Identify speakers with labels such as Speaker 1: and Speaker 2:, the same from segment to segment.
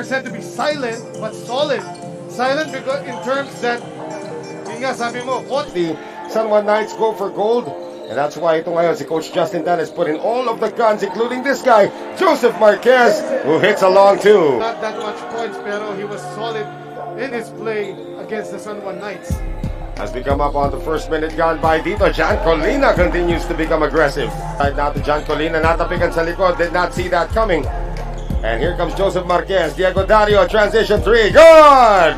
Speaker 1: are said to be silent but solid. Silent because in terms that, yun nga sabi mo,
Speaker 2: the San Juan Knights go for gold. And that's why ito ngayon si Coach Justin Tan has put in all of the guns, including this guy, Joseph Marquez, who hits along too.
Speaker 1: Not that much points, pero he was solid in his play against the San Juan Knights.
Speaker 2: As we come up on the first minute gone by dito, John Colina continues to become aggressive. Right now to John Colina, natapikan sa likod, did not see that coming. And here comes Joseph Marquez, Diego Dario, transition 3, good!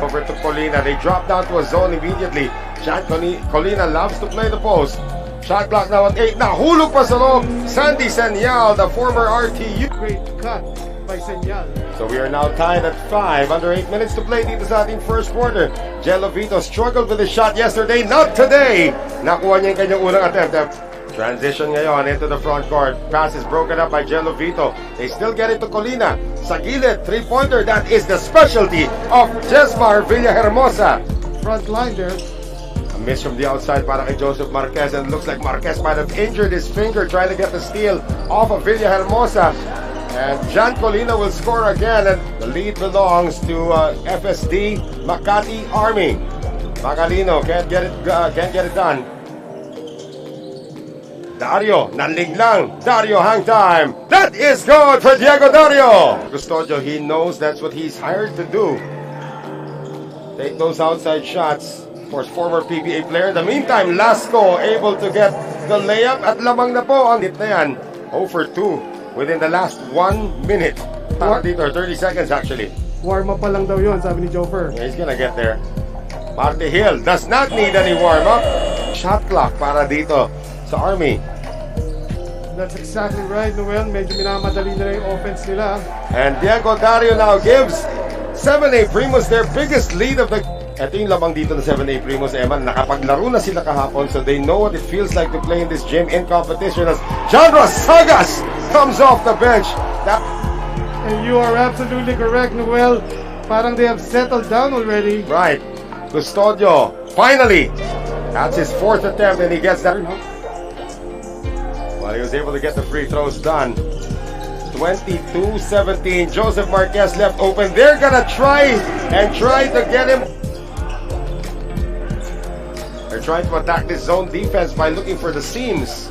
Speaker 2: Over to Colina, they drop down to a zone immediately. John Colina loves to play the post. Shot clock now at 8. Nahulog pa sa loob. Sandy Senyal, the former RTU.
Speaker 1: Great cut by Senyal.
Speaker 2: So we are now tied at 5. Under 8 minutes to play dito sa ating first quarter. Jello Vito struggled with his shot yesterday. Not today. Nakuha niya yung kanyang unang attempt. Transition ngayon into the front court. Pass is broken up by Jello Vito. They still get it to Colina. Sa gilid, three-pointer. That is the specialty of Jesmar Villahermosa.
Speaker 1: Front line there.
Speaker 2: A miss from the outside para kay Joseph Marquez, and it looks like Marquez might have injured his finger trying to get the steal off of Villahermosa. And John Colina will score again, and the lead belongs to FSD Makati Army. Macalino can't get it done. Dario, nanlig lang. Dario, hang time. That is good for Diego Dario. Custodio, he knows that's what he's hired to do. Take those outside shots. Of course, former PBA player. In the meantime, Lasco able to get the layup at lamang na po ang hit na yan. 0 for 2 within the last 1 minute. Dito, 30 seconds actually.
Speaker 1: Warm-up pa lang daw yun, sabi ni Jofer.
Speaker 2: Yeah, he's gonna get there. Marte Hill does not need any warm-up. Shot clock para dito sa Army.
Speaker 1: That's exactly right, Noel. Medyo minamadali na yung offense nila.
Speaker 2: And Diego Dario now gives 7A Primos their biggest lead of the... Ito yung lamang dito ng 7A Primos, Eman. Nakapaglaro na sila kahapon, so they know what it feels like to play in this gym in competition as Chandra Sagas comes off the bench.
Speaker 1: And you are absolutely correct, Noel. Parang they have settled down already.
Speaker 2: Right. Custodio, finally. That's his 4th attempt and he gets that. Well, he was able to get the free throws done. 22-17. Joseph Marquez left open. They're gonna try to get him. They're trying to attack this zone defense by looking for the seams.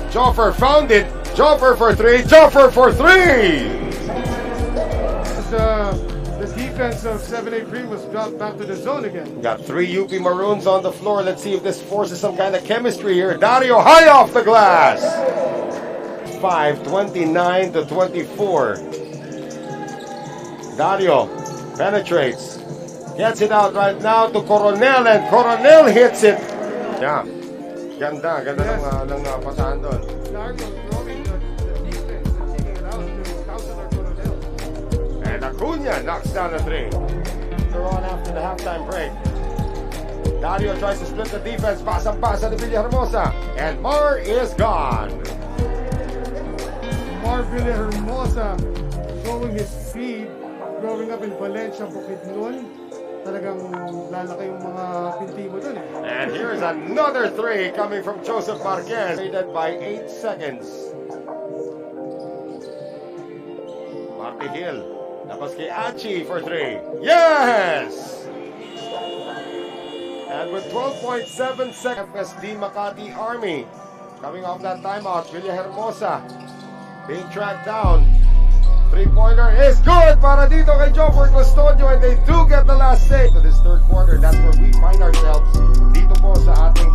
Speaker 2: Joffer found it. Joffer for 3. Joffer for 3.
Speaker 1: The defense of 7A Primos dropped back to the zone again.
Speaker 2: Got 3 UP Maroons on the floor. Let's see if this forces some kind of chemistry here. Dario high off the glass. 29-24. Dario penetrates. Gets it out right now to Coronel, and Coronel hits it. Yeah. Ganda yes. ng pasahan doon.
Speaker 1: Dario throwing the defense and taking it out to Counselor Coronel.
Speaker 2: And Acuna knocks down a 3. They're on after the halftime break. Dario tries to split the defense. Pasang-pasa to Villahermosa. And Mar is gone.
Speaker 1: Mar Villahermosa showing his speed. Growing up in Valencia, Bukidnon. Talagang lalaki yung mga pinti mo dun eh.
Speaker 2: And here's another 3 coming from Joseph Marquez. Leaded by 8 seconds. Marte Hill. Tapos kay Achi for 3. Yes! And with 12.7 seconds, FSD Makati Army coming off that timeout. Villahermosa being tracked down. 3-pointer is good para dito kay Joffer Custodio, and they do get the last save to this third quarter. That's where we find ourselves dito po sa ating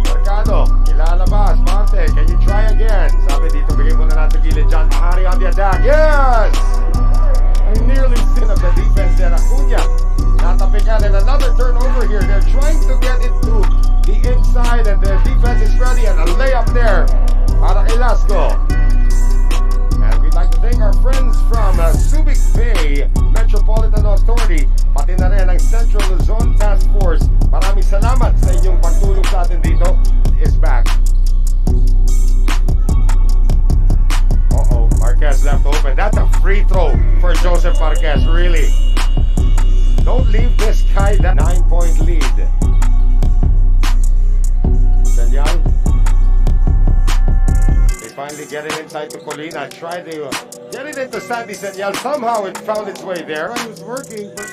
Speaker 2: Mercado. Ilalabas, Marte, can you try again? Sabi dito, bigay mo na natin gilid. John Mahari on the attack. Yes! I nearly seen of the defense there. Acuna, natapikan, and another turnover here. They're trying to get it to the inside, and the defense is ready, and a layup there para kay Lasco. We'd like to thank our friends from Subic Bay Metropolitan Authority, pati na rin ang Central Luzon Task Force. Maraming salamat sa inyong pagtulong sa atin dito. Is back. Marquez left open. That's a free throw for Joseph Marquez, really. Don't leave this guy that 9-point lead. Senyal. They finally get it inside to Colina. Try to get it into Sandy Senyal. Somehow it found its way there.
Speaker 1: Run was working, but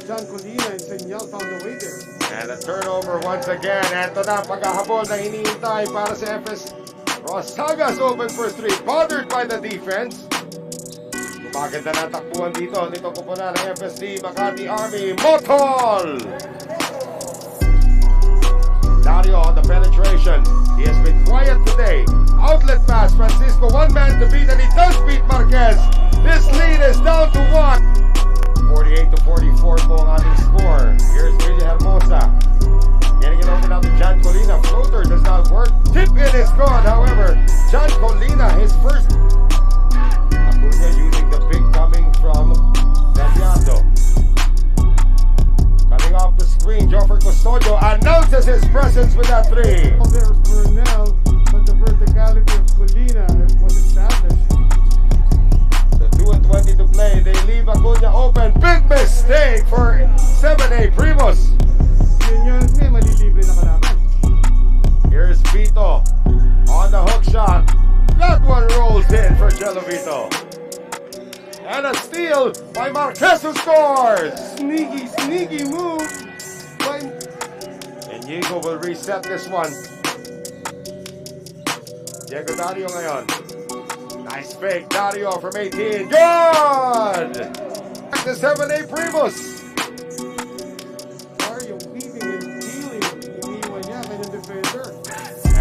Speaker 1: John Colina and Senyal found a way there.
Speaker 2: And a turnover once again. Eto na, paghahabol na hinihintay para sa FS. Rosagas open for 3. Bothered by the defense. Maganda na takbuhan dito. Dito po na ng FSD Makati Army. Motol! Dario on the penetration. He has been quiet today. Outlet pass. Francisco, one man to beat, and he does beat Marquez. This lead is down to 1. 48-44 po ang ating score. Here's Villahermosa. Getting it over now to John Colina. Floater does not work. Tip in is gone. However, John Colina, his first. Acuña using the pick coming from Damiano. Coming off the screen, Joffer Custodio announces his presence with that 3.
Speaker 1: There was Burnell, but the verticality of Colina was established.
Speaker 2: The 2:20 to play. They leave Acuña open. Big mistake for 7A Primos.
Speaker 1: Yun may malilibre na kalaban.
Speaker 2: Here's Vito on the hook shot. That one rolls in for Jello Vito. And a steal by Marquez, who scores.
Speaker 1: Sneaky move by...
Speaker 2: Inigo will reset this one. Diego Dario ngayon. Nice fake. Dario from 18. Good! Back to 7A Primos.
Speaker 1: Dario weaving and dealing. Iniwan niya kanyang defender.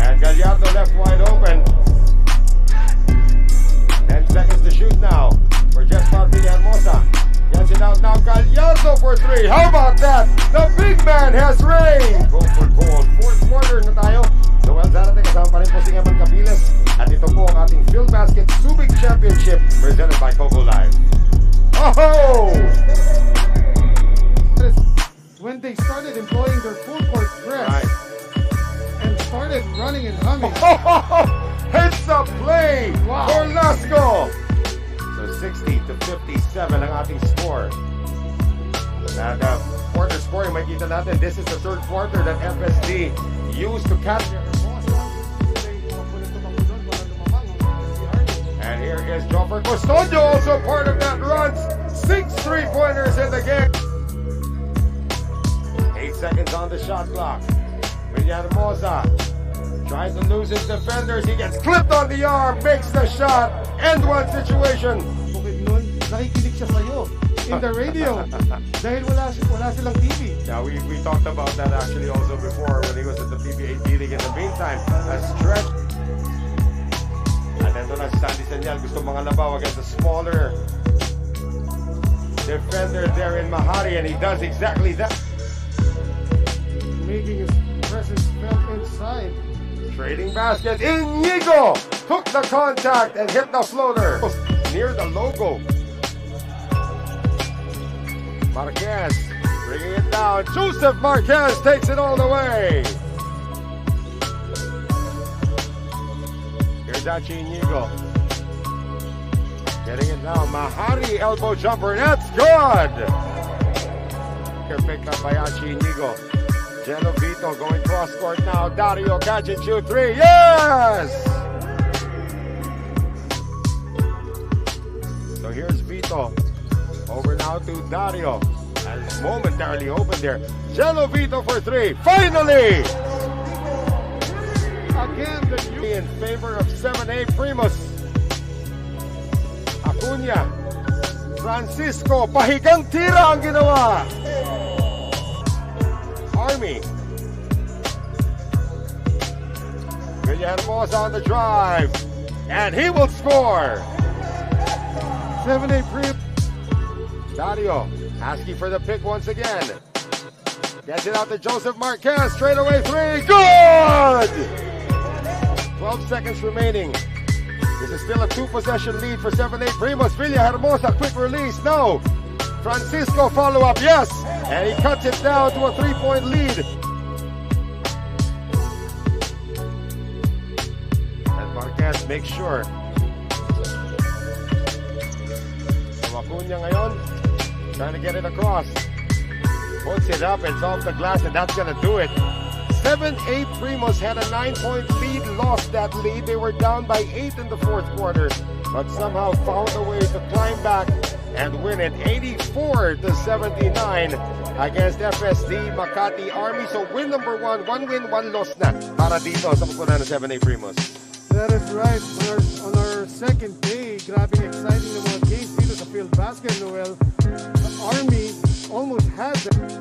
Speaker 2: And Gallardo left wide open. 10 seconds to shoot now for Jesmar Villahermosa. Gets it out now. Gallardo for 3. How about that? The big man has reigned. Go for goal. Fourth quarter na tayo. Noel Zarate kasama pa rin po si Eman Cabiles. At ito po ang ating Filbasket Subic Championship presented by Coco Live. Oh!
Speaker 1: When they started employing their full court press,
Speaker 2: Right.
Speaker 1: and started running and humming.
Speaker 2: Hits the play
Speaker 1: Wow.
Speaker 2: for Lasco. So 60-57 ang ating score. At quarter scoring, makikita natin, this is the third quarter that FSD used to capture. And here is Joffer Custodio, also part of that run. 6 3-pointers in the game. 8 seconds on the shot clock. Villahermosa trying to lose his defenders. He gets clipped on the arm, makes the shot. End one situation.
Speaker 1: Bukid nun, nakikinig siya sa'yo in the radio dahil wala silang TV.
Speaker 2: Yeah, we talked about that actually also before when he was at the PBA League. In the meantime, a stretch. And ito na si Sandy Senyal. Gusto mga labaw against a smaller defender there in Mahari, and he does exactly that.
Speaker 1: Making his presence felt inside.
Speaker 2: Trading basket. Inigo took the contact and hit the floater near the logo. Marquez bringing it down. Joseph Marquez takes it all the way. Here's Achi Inigo. Getting it now. Mahari elbow jumper. That's good. Here picked up by Achi Inigo. Jello Vito going cross court now. Dario catch and shoot 3. Yes! So here's Vito. Over now to Dario. And it's momentarily open there. Jello Vito for 3. Finally! Again, the in favor of 7A Primos. Acuña. Francisco. Pahigang tira ang ginawa. Army. Villahermosa on the drive. And he will score.
Speaker 1: 7-8 pre.
Speaker 2: Dario asking for the pick once again. Gets it out to Joseph Marquez. Straight away 3. Good! 12 seconds remaining. This is still a 2-possession lead for 7-8 Primos. Villahermosa, quick release. No. Francisco follow-up, yes! And he cuts it down to a 3-point lead. And Marquez makes sure. So Acuña ngayon, trying to get it across. Puts it up, it's off the glass, and that's gonna do it. 7A Primos had a 9-point lead, lost that lead. They were down by 8 in the fourth quarter, but somehow found a way to climb back and win it 84-79 against FSD Makati Army. So win number 1 win, 1 loss na para dito sa pagkunan ng 7A Primos.
Speaker 1: That is right. On our second day, grabe exciting ng mga games dito sa Filbasket, Noel. The Army almost had them.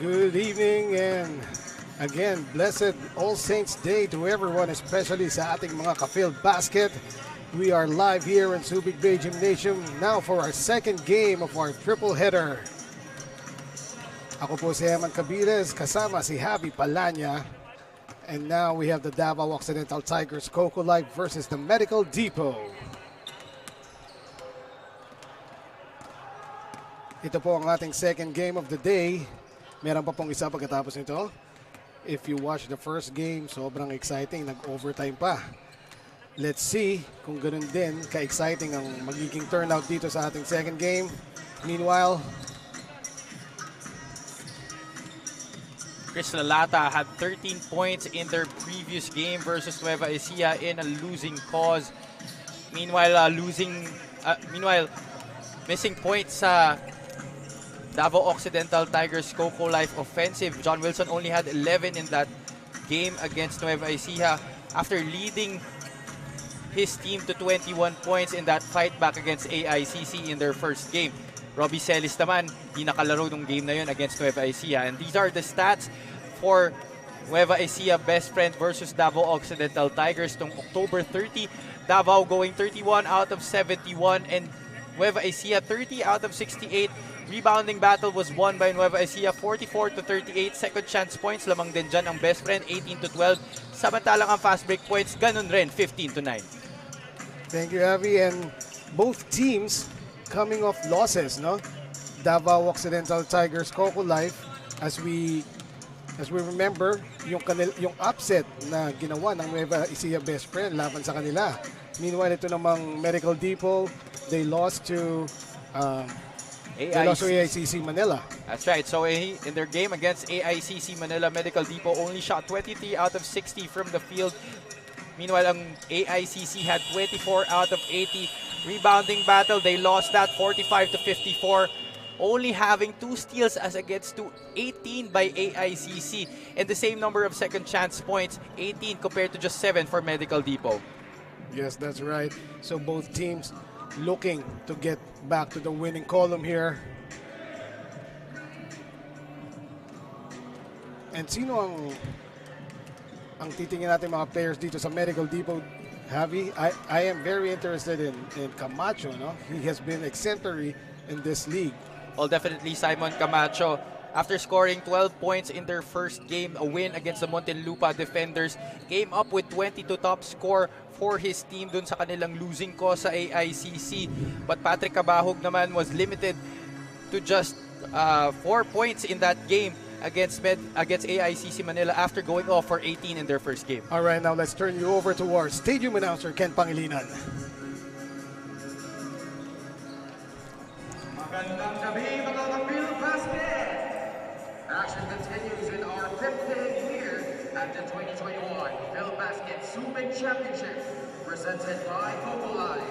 Speaker 1: Good evening and again, blessed All Saints Day to everyone, especially sa ating mga ka-field basket. We are live here in Subic Bay Gymnasium now for our second game of our triple header. Ako po si Eman Cabiles, kasama si Javi Palanya. And now we have the Davao Occidental Tigers Coco Life versus the Medical Depot. Ito po ang ating second game of the day. Meron pa pong isa pagkatapos nito. If you watch the first game, sobrang exciting. Nag-overtime pa. Let's see kung ganun din ka-exciting ang magiging turnout dito sa ating second game. Meanwhile,
Speaker 3: Chris Lalata had 13 points in their previous game versus Nueva Ecija in a losing cause. Meanwhile, missing points sa Davao Occidental Tigers Coco Life offensive. John Wilson only had 11 in that game against Nueva Ecija after leading his team to 21 points in that fight back against AICC in their first game. Robbie Celis naman, di nakalaro nung game na yun against Nueva Ecija. And these are the stats for Nueva Ecija Best Friend versus Davao Occidental Tigers nung October 30. Davao going 31 out of 71 and Nueva Ecija 30 out of 68. Rebounding battle was won by Nueva Ecija 44-38. Second chance points lamang din dyan ang Best Friend 18-12. Samantalang ang fast break points ganun rin 15-9.
Speaker 1: thank you, Javi. And both teams coming off losses, no? Davao Occidental Tigers Coco Life, as we remember, yung upset na ginawa ng Nueva Ecija Best Friend laban sa kanila. Meanwhile, ito namang Medical Depot, they lost to AICC Manila.
Speaker 3: That's right. So in their game against AICC Manila, Medical Depot only shot 23 out of 60 from the field. Meanwhile, ang AICC had 24 out of 80. Rebounding battle, they lost that 45-54. Only having 2 steals as against 18 by AICC. And the same number of second chance points, 18 compared to just 7 for Medical Depot.
Speaker 1: Yes, that's right. So both teams looking to get back to the winning column here. And sino ang titingin natin mga players dito sa Medical Depot? Javi, I am very interested in Camacho, no? He has been exemplary in this league.
Speaker 3: Well, definitely Simon Camacho. After scoring 12 points in their first game, a win against the Muntinlupa defenders, came up with 22 top score for his team dun sa kanilang losing cause sa AICC. But Patrick Cabahog naman was limited to just 4 points in that game against AICC Manila after going off for 18 in their first game.
Speaker 1: All right, now let's turn you over to our stadium announcer, Ken Pangilinan.
Speaker 4: Magandang gabi mga ka-Filbasket! Action continues in our 5th day here at the 2021 Filbasket Subic Championship, presented by Coco Life.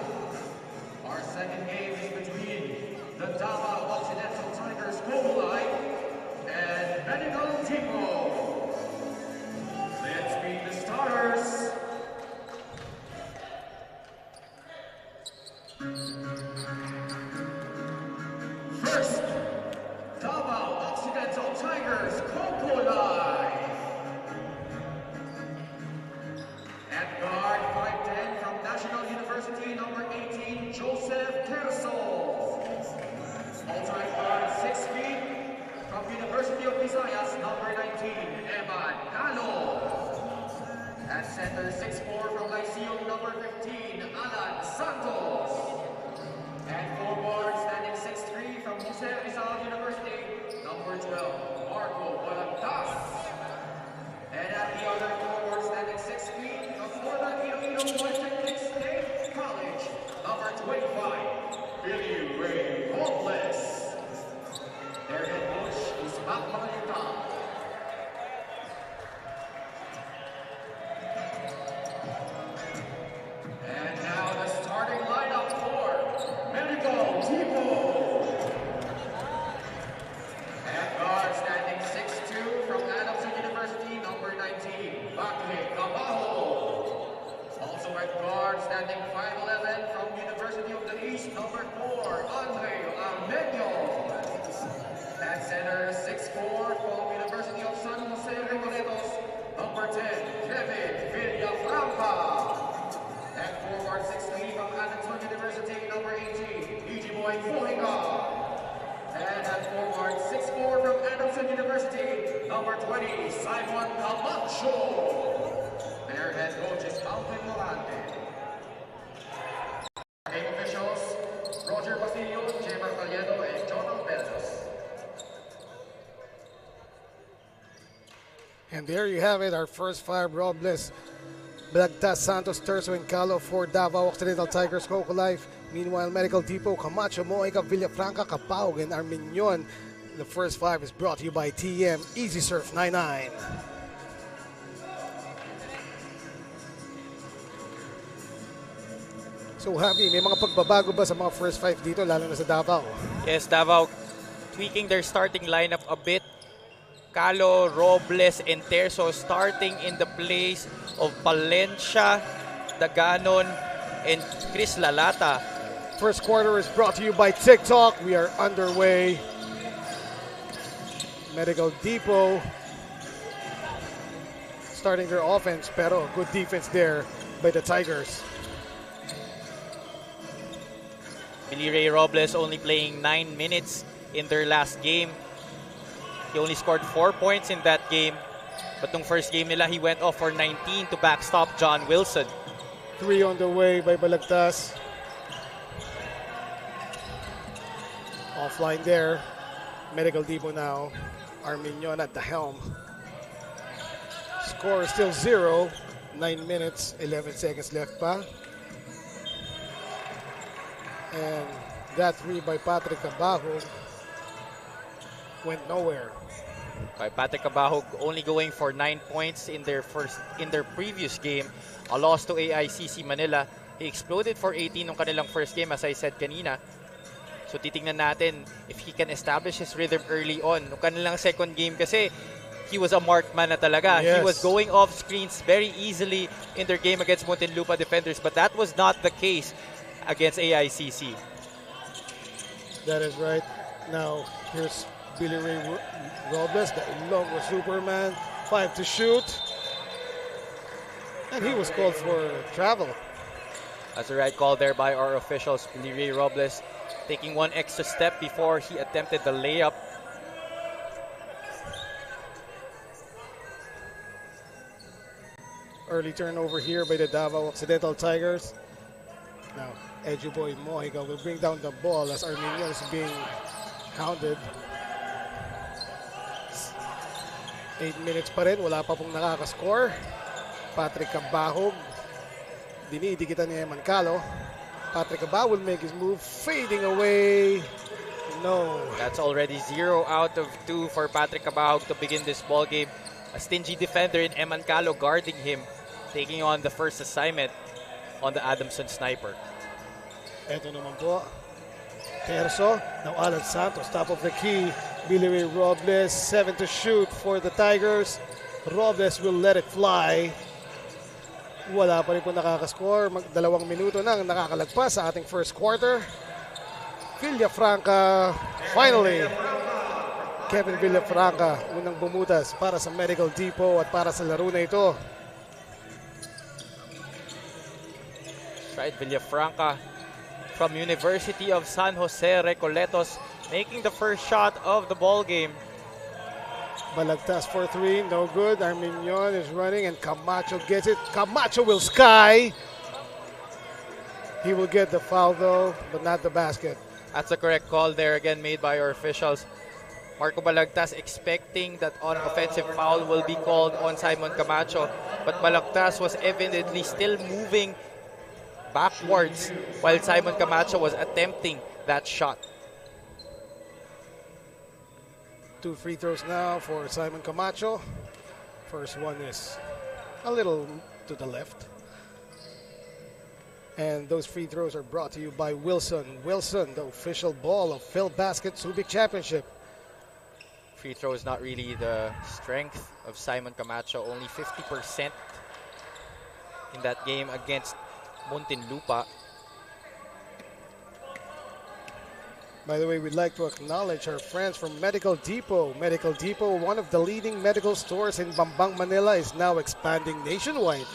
Speaker 4: Our second game is between the Davao Occidental Tigers Coco Life and Medical Depot. Let's meet the starters. First, Davao Occidental Tigers Coco Life. At guard, 5'10", from National University, number 18, Joseph Kersol. Also at guard, 6 feet, from University of Visayas, number 19, Evan Calo. At center, 6'4", from Lyceum, number 15, Alan Santos. And forward, standing 6'3", from Jose Rizal University, number 12, Marco Balagtas. And at the other forward, standing 6 feet, from Northern Iloilo Polytechnic State College, number 25, Billy Ray Robles. Their head coach is Mac Magalita. And now the starting lineup for Medical Depot. At guard, standing 6'2", from Adamson University, number 19, Bakle Cabajo. Also at guard, standing 5'11", from University of the East, number 4, Andre Armenio. At center, 6'4", from University of San Jose Recoletos, number 10, Kevin Villafranca. At forward, 6'3", from Adamson University, number 18, E.G. Boy Fuhinga. And at forward, 6'4", from Adamson University, number 20, Simon Camacho. Their head coach is Alvin Morante. Game officials, Roger Basilio, J. Martaledo, and John Albertos.
Speaker 1: And there you have it, our first five: Robles, Balagtas, Santos, Terzo, and Calo for Davao Occidental Tigers Coco Life. Meanwhile, Medical Depot, Camacho, Moica, Villafranca, Capaug, and Arminion. The first five is brought to you by TM Easy Surf 99. So Happy, may mga pagbabago ba sa mga first five dito, lalo na sa Davao?
Speaker 3: Yes, Davao tweaking their starting lineup a bit. Calo, Robles, and Terzo starting in the place of Palencia, Daganon, and Chris Lalata.
Speaker 1: First quarter is brought to you by TikTok. We are underway. Medical Depot starting their offense, pero good defense there by the Tigers.
Speaker 3: Billy Ray Robles only playing 9 minutes in their last game. He only scored 4 points in that game. But nung first game nila, he went off for 19 to backstop John Wilson.
Speaker 1: 3 on the way by Balagtas. Offline there. Medical Depot now. Arminion at the helm. Score is still 0. 9 minutes, 11 seconds left pa. And that 3 by Patrick Cabajo went nowhere.
Speaker 3: By Patrick Cabajo only going for 9 points in their previous game, a loss to AICC Manila. He exploded for 18 nung kanilang first game, as I said kanina. So titingnan natin if he can establish his rhythm early on. Nung kanilang second game kasi, he was a marked man na talaga.
Speaker 1: Yes.
Speaker 3: He was going off screens very easily in their game against Muntinlupa defenders, but that was not the case against AICC.
Speaker 1: That is right. Now, here's Billy Ray Robles, the Ilonggo Superman. 5 to shoot. And he was called for travel.
Speaker 3: That's the right call there by our officials. Billy Ray Robles taking one extra step before he attempted the layup.
Speaker 1: Early turnover here by the Davao Occidental Tigers. Now, Ejuboy Mohiga will bring down the ball as Arminion is being hounded. 8 minutes pa rin, wala pa pong nakakascore. Patrick Cabajo, dinidikitan ni Eman Calo. Patrick Cabajo will make his move, fading away. No.
Speaker 3: That's already 0 out of 2 for Patrick Cabajo to begin this ball game. A stingy defender in Eman Calo guarding him, taking on the first assignment on the Adamson sniper.
Speaker 1: Ito naman po. Terzo. Now Alan Santos, top of the key. Ray Robles, 7 to shoot for the Tigers. Robles will let it fly. Wala pa rin po nakakascore. 2 minuto nang nakakalagpas sa ating first quarter. Villafranca, finally. Kevin Villafranca, unang bumutas para sa Medical Depot at para sa laro na ito.
Speaker 3: Right, Villafranca from University of San Jose Recoletos making the first shot of the ball game.
Speaker 1: Balagtas for 3, no good. Arminion is running and Camacho gets it. Camacho will sky. He will get the foul though, but not the basket.
Speaker 3: That's the correct call there again made by our officials. Marco Balagtas expecting that an offensive foul will be called on Simon Camacho, but Balagtas was evidently still moving backwards while Simon Camacho was attempting that shot.
Speaker 1: 2 free throws now for Simon Camacho. First one is a little to the left. And those free throws are brought to you by Wilson. Wilson, the official ball of Filbasket Subic Championship.
Speaker 3: Free throw is not really the strength of Simon Camacho. Only 50% in that game against Muntinlupa.
Speaker 1: By the way, we'd like to acknowledge our friends from Medical Depot. Medical Depot, one of the leading medical stores in Bambang, Manila, is now expanding nationwide.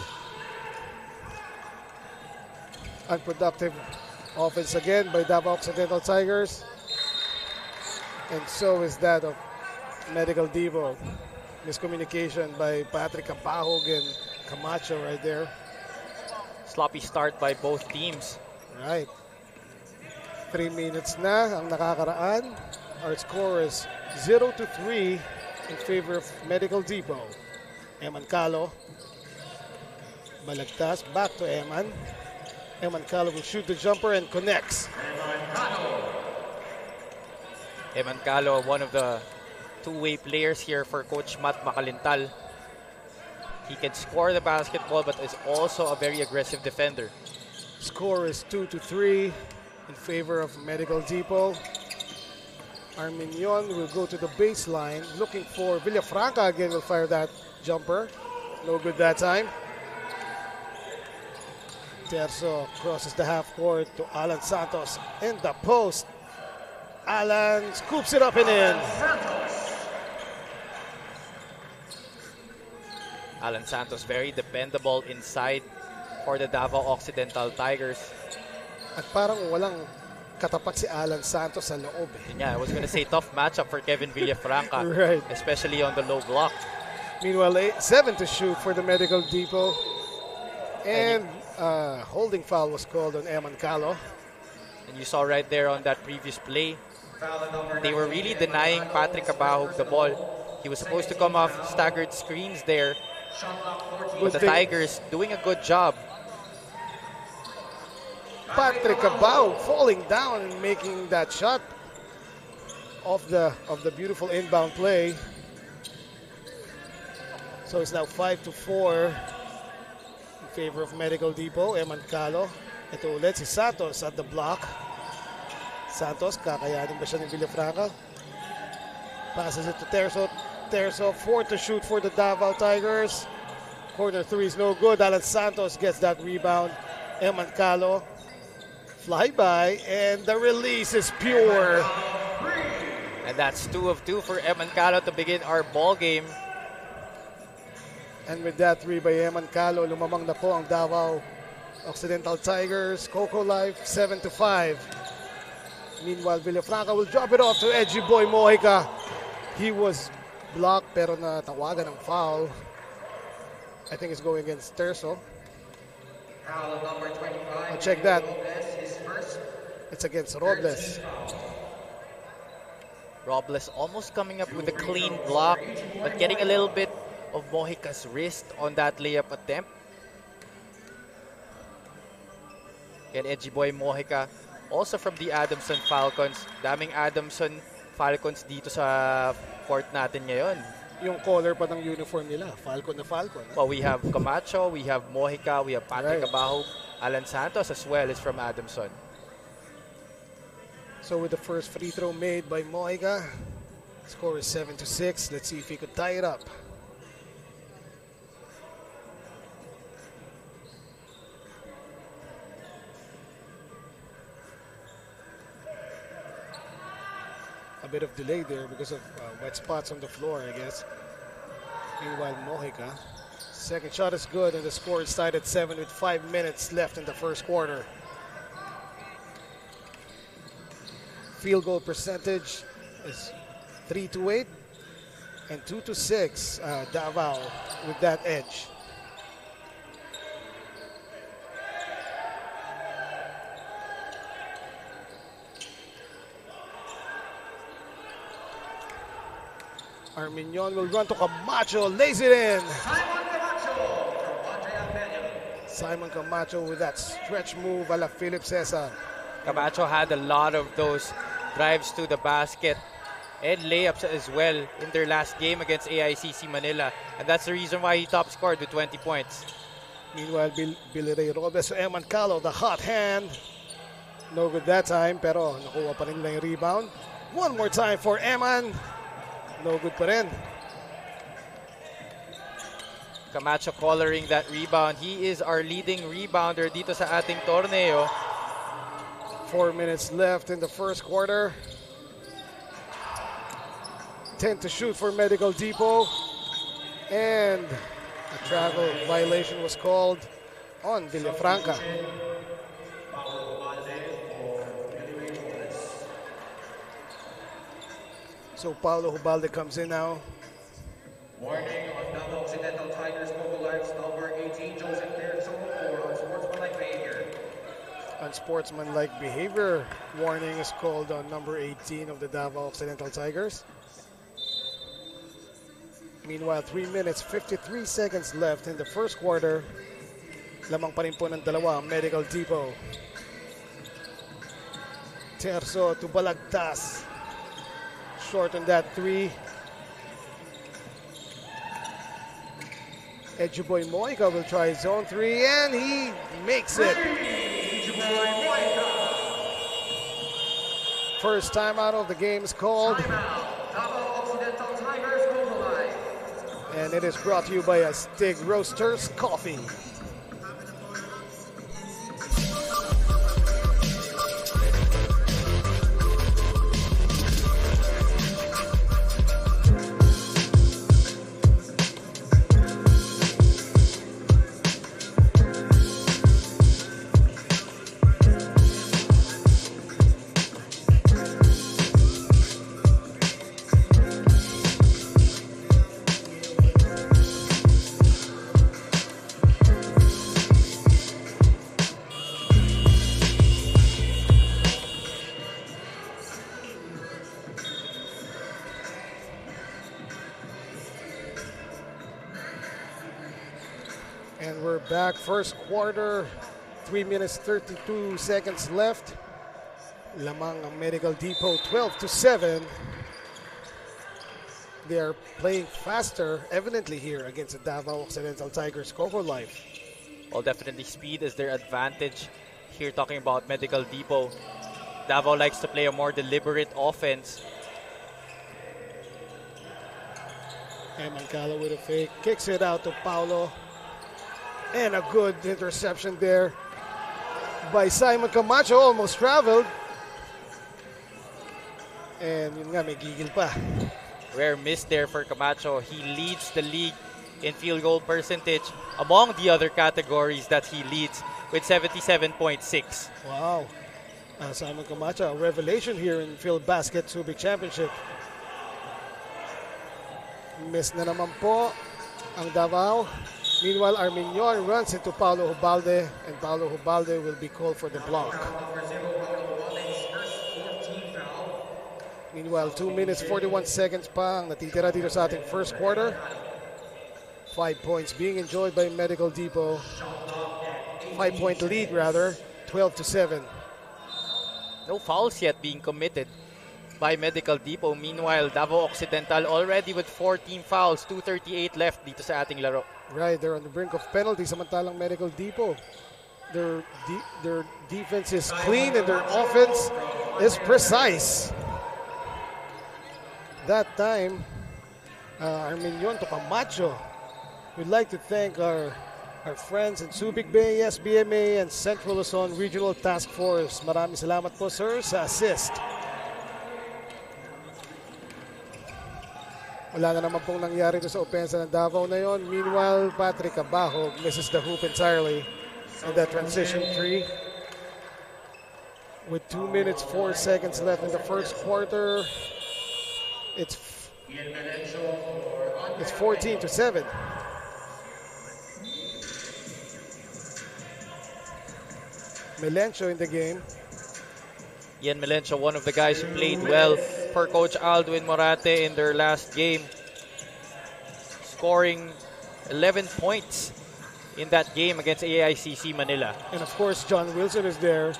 Speaker 1: Unproductive offense again by Davao Occidental Tigers. And so is that of Medical Depot. Miscommunication by Patrick Capahog and Camacho right there.
Speaker 3: Sloppy start by both teams.
Speaker 1: Right. 3 minutes na ang nakakaraan. Our score is 0-3 in favor of Medical Depot. Eman Calo. Balagtas. Back to Eman. Eman Calo will shoot the jumper and connects.
Speaker 3: Eman Calo, one of the two-way players here for Coach Matt Macalintal. He can score the basketball but is also a very aggressive defender.
Speaker 1: Score is 2-3 in favor of Medical Depot. Arminion will go to the baseline looking for Villafranca again will fire that jumper. No good that time. Terzo crosses the half court to Alan Santos in the post. Alan scoops it up and in.
Speaker 3: Alan Santos very dependable inside for the Davao Occidental Tigers.
Speaker 1: At parang walang katapat si Alan Santos sa loob.
Speaker 3: Yeah, I was gonna say tough matchup for Kevin Villafranca,
Speaker 1: Right.
Speaker 3: especially on the low block.
Speaker 1: Meanwhile, 7 to shoot for the Medical Depot. And holding foul was called on Eman Calo.
Speaker 3: And you saw right there on that previous play, they were really denying Patrick Cabahog the ball. He was supposed to come off staggered screens there. But the Tigers doing a good job.
Speaker 1: Patrick Cabao falling down and making that shot of the beautiful inbound play. So it's now 5-4 in favor of Medical Depot. Eman Calo. Ito ulit si Santos at the block. Santos, kakayanin ba siya ni Villafranca? Passes it to Terzo. Terzo, 4 to shoot for the Davao Tigers. Corner 3 is no good. Alan Santos gets that rebound. Eman Calo. Flyby, and the release is pure.
Speaker 3: And that's 2 of 2 for Eman Calo to begin our ball game.
Speaker 1: And with that 3 by Eman Calo, lumamang na po ang Davao Occidental Tigers. Coco Life 7-5. Meanwhile, Villafranca will drop it off to Edgy Boy Mojica. He was blocked pero natawagan ng foul. I think it's going against Terzo. I'll check that. It's against Robles.
Speaker 3: Robles almost coming up with a clean block, but getting a little bit of Mojica's wrist on that layup attempt. And Edgy Boy Mojica, also from the Adamson Falcons. Daming Adamson Falcons dito sa court natin ngayon.
Speaker 1: yung color pa ng uniform nila. Falcon na Falcon.
Speaker 3: Well, we have Camacho, we have Mojica, we have Patrick
Speaker 1: Right.
Speaker 3: Abajo, Alan Santos as well is from Adamson.
Speaker 1: So with the first free throw made by Mojica, score is 7-6. Let's see if he could tie it up. A bit of delay there because of wet spots on the floor, I guess. Meanwhile, Mojica. Second shot is good, and the score is tied at 7 with 5 minutes left in the first quarter. Field goal percentage is 3-8 and 2-6. Davao with that edge. Arminion will run to Camacho, lays it in.
Speaker 4: Simon Camacho from Andre.
Speaker 1: Simon Camacho with that stretch move a la Philip Cesar.
Speaker 3: Camacho had a lot of those drives to the basket and layups as well in their last game against AICC Manila. And that's the reason why he top scored with 20 points.
Speaker 1: Meanwhile, Billy Ray Robles to Eman Calo, the hot hand. No good that time, pero nakuha pa rin lang yung rebound. One more time for Eman. No good pa rin.
Speaker 3: Camacho coloring that rebound. He is our leading rebounder dito sa ating torneo.
Speaker 1: 4 minutes left in the first quarter. 10 to shoot for Medical Depot. And a travel violation was called on Villafranca. So Paulo Hubalde comes in now.
Speaker 4: Warning on Davao Occidental Tigers Mobile Lives number 18, Joseph Terzo for unsportsmanlike behavior.
Speaker 1: Unsportsmanlike behavior warning is called on number 18 of the Davao Occidental Tigers. Meanwhile, 3 minutes, 53 seconds left in the first quarter. Lamang pa rin po ng dalawa ang Medical Depot. Terzo to Balagtas. Short on that three. Edgeboy Mojica will try zone three, and he makes it. First time out of the game is called. And it is brought to you by Astig Roasters Coffee. And we're back. First quarter, 3 minutes 32 seconds left. Lamang ang Medical Depot, 12-7. They are playing faster, evidently here against the Davao Occidental Tigers Coco Life.
Speaker 3: Well, definitely speed is their advantage. Here talking about Medical Depot. Davao likes to play a more deliberate offense.
Speaker 1: Eman Calo with a fake, kicks it out to Paulo. And a good interception there by Simon Camacho, almost traveled. And yun nga, may gigil pa.
Speaker 3: Rare miss there for Camacho. He leads the league in field goal percentage among the other categories that he leads with 77.6.
Speaker 1: Wow. Simon Camacho, a revelation here in Filbasket Subic Championship. Miss na naman po ang Davao. Meanwhile, Arminion runs into Paulo Hubalde, and Paulo Hubalde will be called for the block. Meanwhile, 2 minutes, 41 seconds pa ang natitira dito sa ating first quarter. 5 points being enjoyed by Medical Depot. 5-point lead, rather, 12-7.
Speaker 3: No fouls yet being committed by Medical Depot. Meanwhile, Davao Occidental already with 14 fouls, 2:38 left dito sa ating laro.
Speaker 1: Right, they're on the brink of penalty. Samantalang Medical Depot, their defense is clean and their offense is precise. That time, Armenion to Camacho. We'd like to thank our friends in Subic Bay, SBMA, and Central Luzon Regional Task Force. Maraming salamat po, sir, sa assist. Wala na naman pong nangyari sa opensa ng Davao na yon. Meanwhile, Patrick Abahog misses the hoop entirely in that transition three. With 2 minutes, 4 seconds left in the first quarter, it's 14-7. Melencio in the game.
Speaker 3: Ian Melencio, one of the guys who played well for Coach Aldwin Morate in their last game, scoring 11 points in that game against AICC Manila.
Speaker 1: And of course, John Wilson is there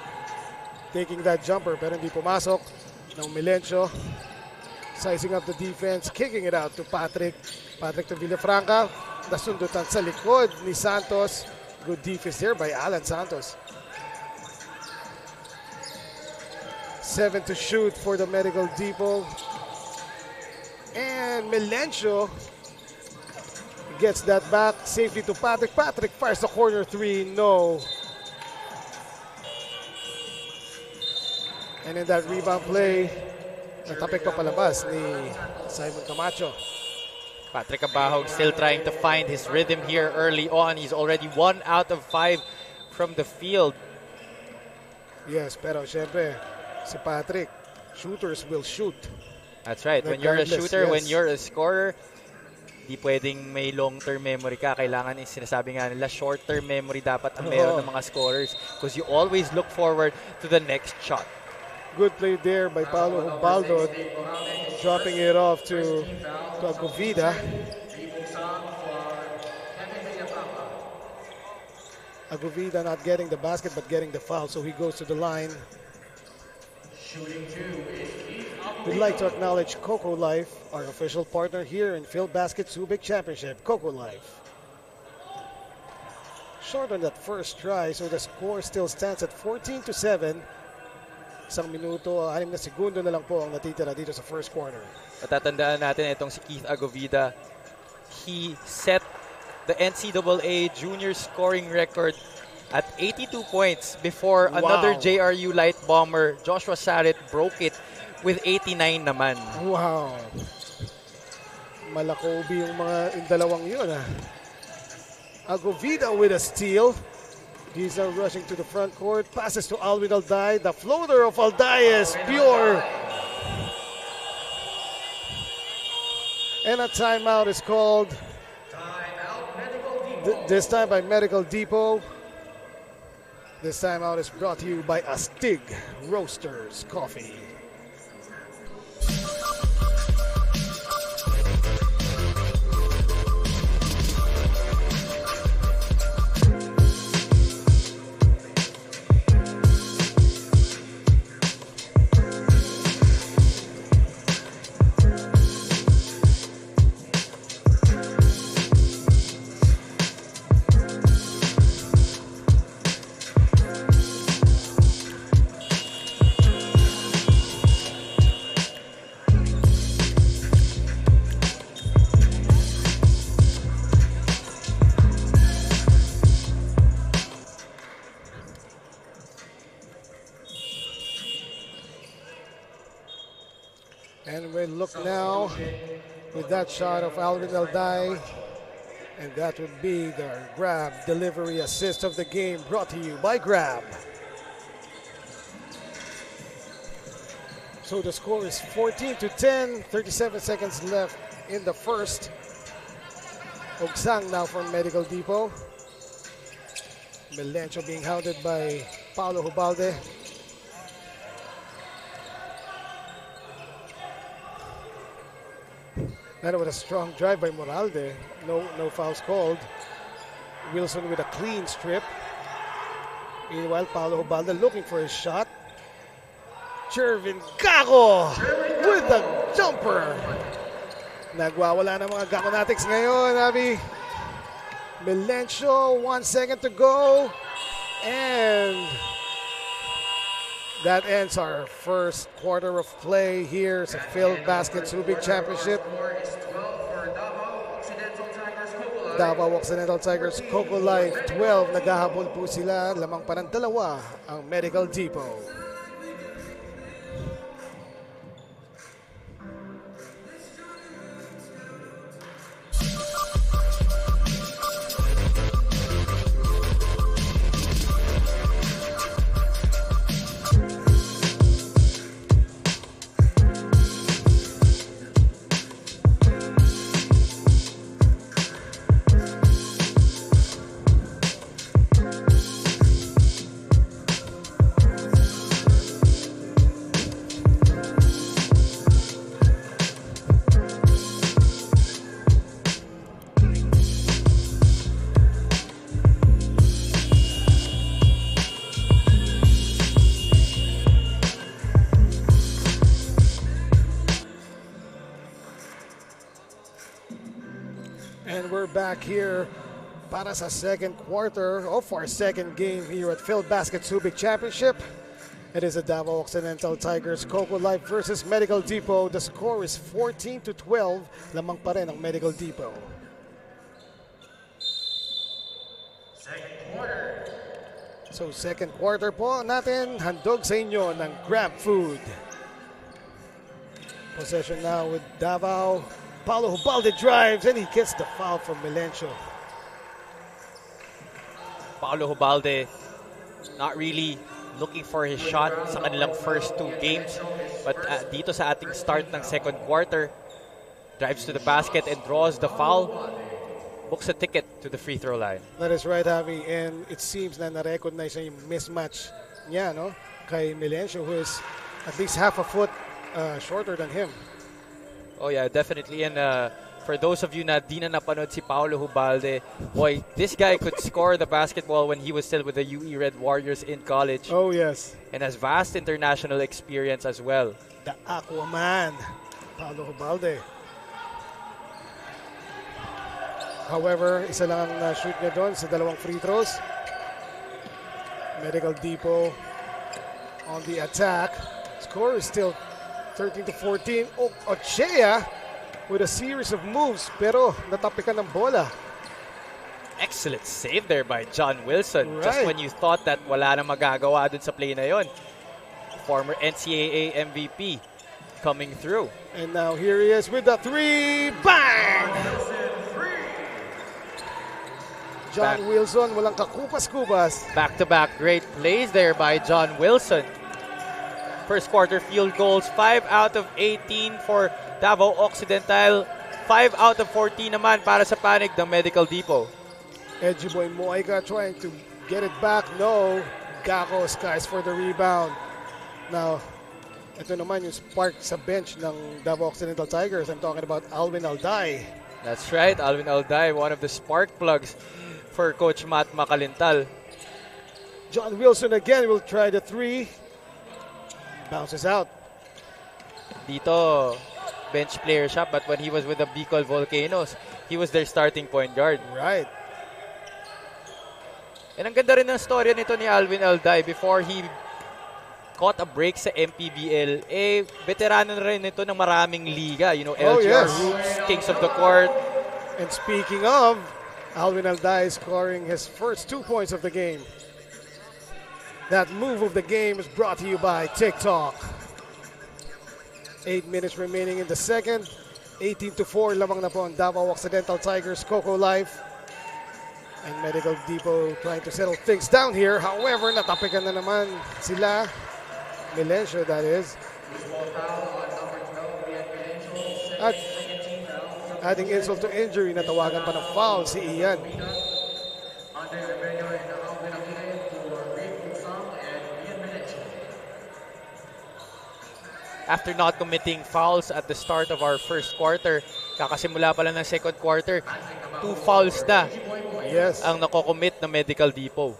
Speaker 1: taking that jumper pero hindi pumasok ng Melencio. Sizing up the defense, kicking it out to Patrick. Patrick to Villafranca. Nasundutan sa likod ni Santos. Good defense there by Alan Santos. 7 to shoot for the Medical Depot. And Melencio gets that back safely to Patrick. Patrick fires the corner three. No. And in that rebound play, natapik pa palabas ni Simon Camacho.
Speaker 3: Patrick Abahog still trying to find his rhythm here early on. He's already 1 out of 5 from the field.
Speaker 1: Yes, pero syempre, si Patrick, shooters will shoot.
Speaker 3: That's right. When you're a shooter,
Speaker 1: yes.
Speaker 3: when you're a scorer, di pwedeng may long-term memory ka. Kailangan yung sinasabi nga nila, short-term memory dapat ang meron ng mga scorers because you always look forward to the next shot.
Speaker 1: Good play there by Paulo Humbaldo, dropping it off to Agovida. Agovida not getting the basket but getting the foul, so he goes to the line. We'd like to acknowledge Coco Life, our official partner here in Filbasket Subic Championship. Coco Life. Short on that first try, so the score still stands at 14-7. Isang minuto, 6 na segundo na lang po ang natitira dito sa first quarter.
Speaker 3: Matatandaan natin itong si Keith Agovida. He set the NCAA junior scoring record at 82 points before another JRU light bomber, Joshua Sarit, broke it with 89 naman.
Speaker 1: Wow. Malakobi yung dalawang yun. Agovida with a steal. He's now rushing to the front court. Passes to Alvin Alday. The floater of Alday is pure. And a timeout is called. This time by Medical Depot. This timeout is brought to you by Astig Roasters Coffee. And we look now with that shot of Alvin Alday. And that would be the grab delivery assist of the game, brought to you by Grab. So the score is 14-10, 37 seconds left in the first. Ogsang now from Medical Depot. Melencio being hounded by Paulo Hubalde. Then with a strong drive by Moralde. No fouls called. Wilson with a clean strip. Meanwhile, Paulo Hubalde looking for his shot. Jervin Gago with the jumper. Nagwawala ng mga Gaconatics ngayon, Abby. Melencio, 1 second to go. And that ends our first quarter of play here sa Filbasket Subic Championship. Davao Occidental Tigers, Coco Life, 12. Naghahabol po sila. Lamang pa ng 2 ang Medical Depot. And we're back here para sa second quarter of our second game here at Filbasket Subic Championship. It is the Davao Occidental Tigers Coco Life versus Medical Depot. The score is 14-12. Lamang pa rin ang Medical Depot.
Speaker 4: Second quarter.
Speaker 1: So second quarter po natin, handog sa inyo ng Grab Food. Possession now with Davao. Paulo Hubalde drives and he gets the foul from Melencio.
Speaker 3: Paulo Hubalde not really looking for his shot sa kanilang first 2 games. But dito sa ating start ng second quarter, drives to the basket and draws the foul. Books a ticket to the free throw line.
Speaker 1: That is right, Javi. And it seems na na-recognize niya yung mismatch niya, no? Kay Melencio, who is at least half a foot shorter than him.
Speaker 3: Oh yeah, definitely. And for those of you na di na napanood si Paulo Hubalde, boy, this guy could score the basketball when he was still with the UE Red Warriors in college.
Speaker 1: Oh, yes.
Speaker 3: And has vast international experience as well.
Speaker 1: The Aquaman, Paulo Hubalde. However, isa lang ang shoot niya doon sa 2 free throws. Medical Depot on the attack. Score is still 13-14. Ochea with a series of moves pero natapikan ng bola.
Speaker 3: Excellent save there by John Wilson.
Speaker 1: Right.
Speaker 3: Just when you thought that wala na magagawa dun sa play na yon. Former NCAA MVP coming through.
Speaker 1: And now here he is with the 3. Bang! John Wilson, walang kakupas-kupas.
Speaker 3: Back-to-back great plays there by John Wilson. First quarter field goals, 5 out of 18 for Davao Occidental. 5 out of 14 naman para sa panig ng Medical Depot.
Speaker 1: Edgy Boy Moica trying to get it back. No. Gaco skies for the rebound. Now, ito naman yung spark sa bench ng Davao Occidental Tigers. I'm talking about Alvin Alday.
Speaker 3: That's right, Alvin Alday, one of the spark plugs for Coach Matt Macalintal.
Speaker 1: John Wilson again will try the 3. Bounces out.
Speaker 3: Dito, bench player siya, but when he was with the Bicol Volcanoes, he was their starting point guard.
Speaker 1: Right.
Speaker 3: And ang ganda rin ng storya nito ni Alvin Alday before he caught a break sa MPBL. Veterano na rin ito ng maraming liga. You know, LGR Roots, Kings of the Court.
Speaker 1: And speaking of, Alvin Alday scoring his first 2 points of the game. That move of the game is brought to you by TikTok. 8 minutes remaining in the second. 18-4 lamang na po ang Davao Occidental Tigers Coco Life. And Medical Depot trying to settle things down here. However, natapikan na naman sila. Melencio, that is. At adding insult to injury, natawagan pa ng foul si Ian.
Speaker 3: After not committing fouls at the start of our first quarter, kakasimula pa lang ng second quarter, 2 fouls na ang nakocommit ng Medical Depot.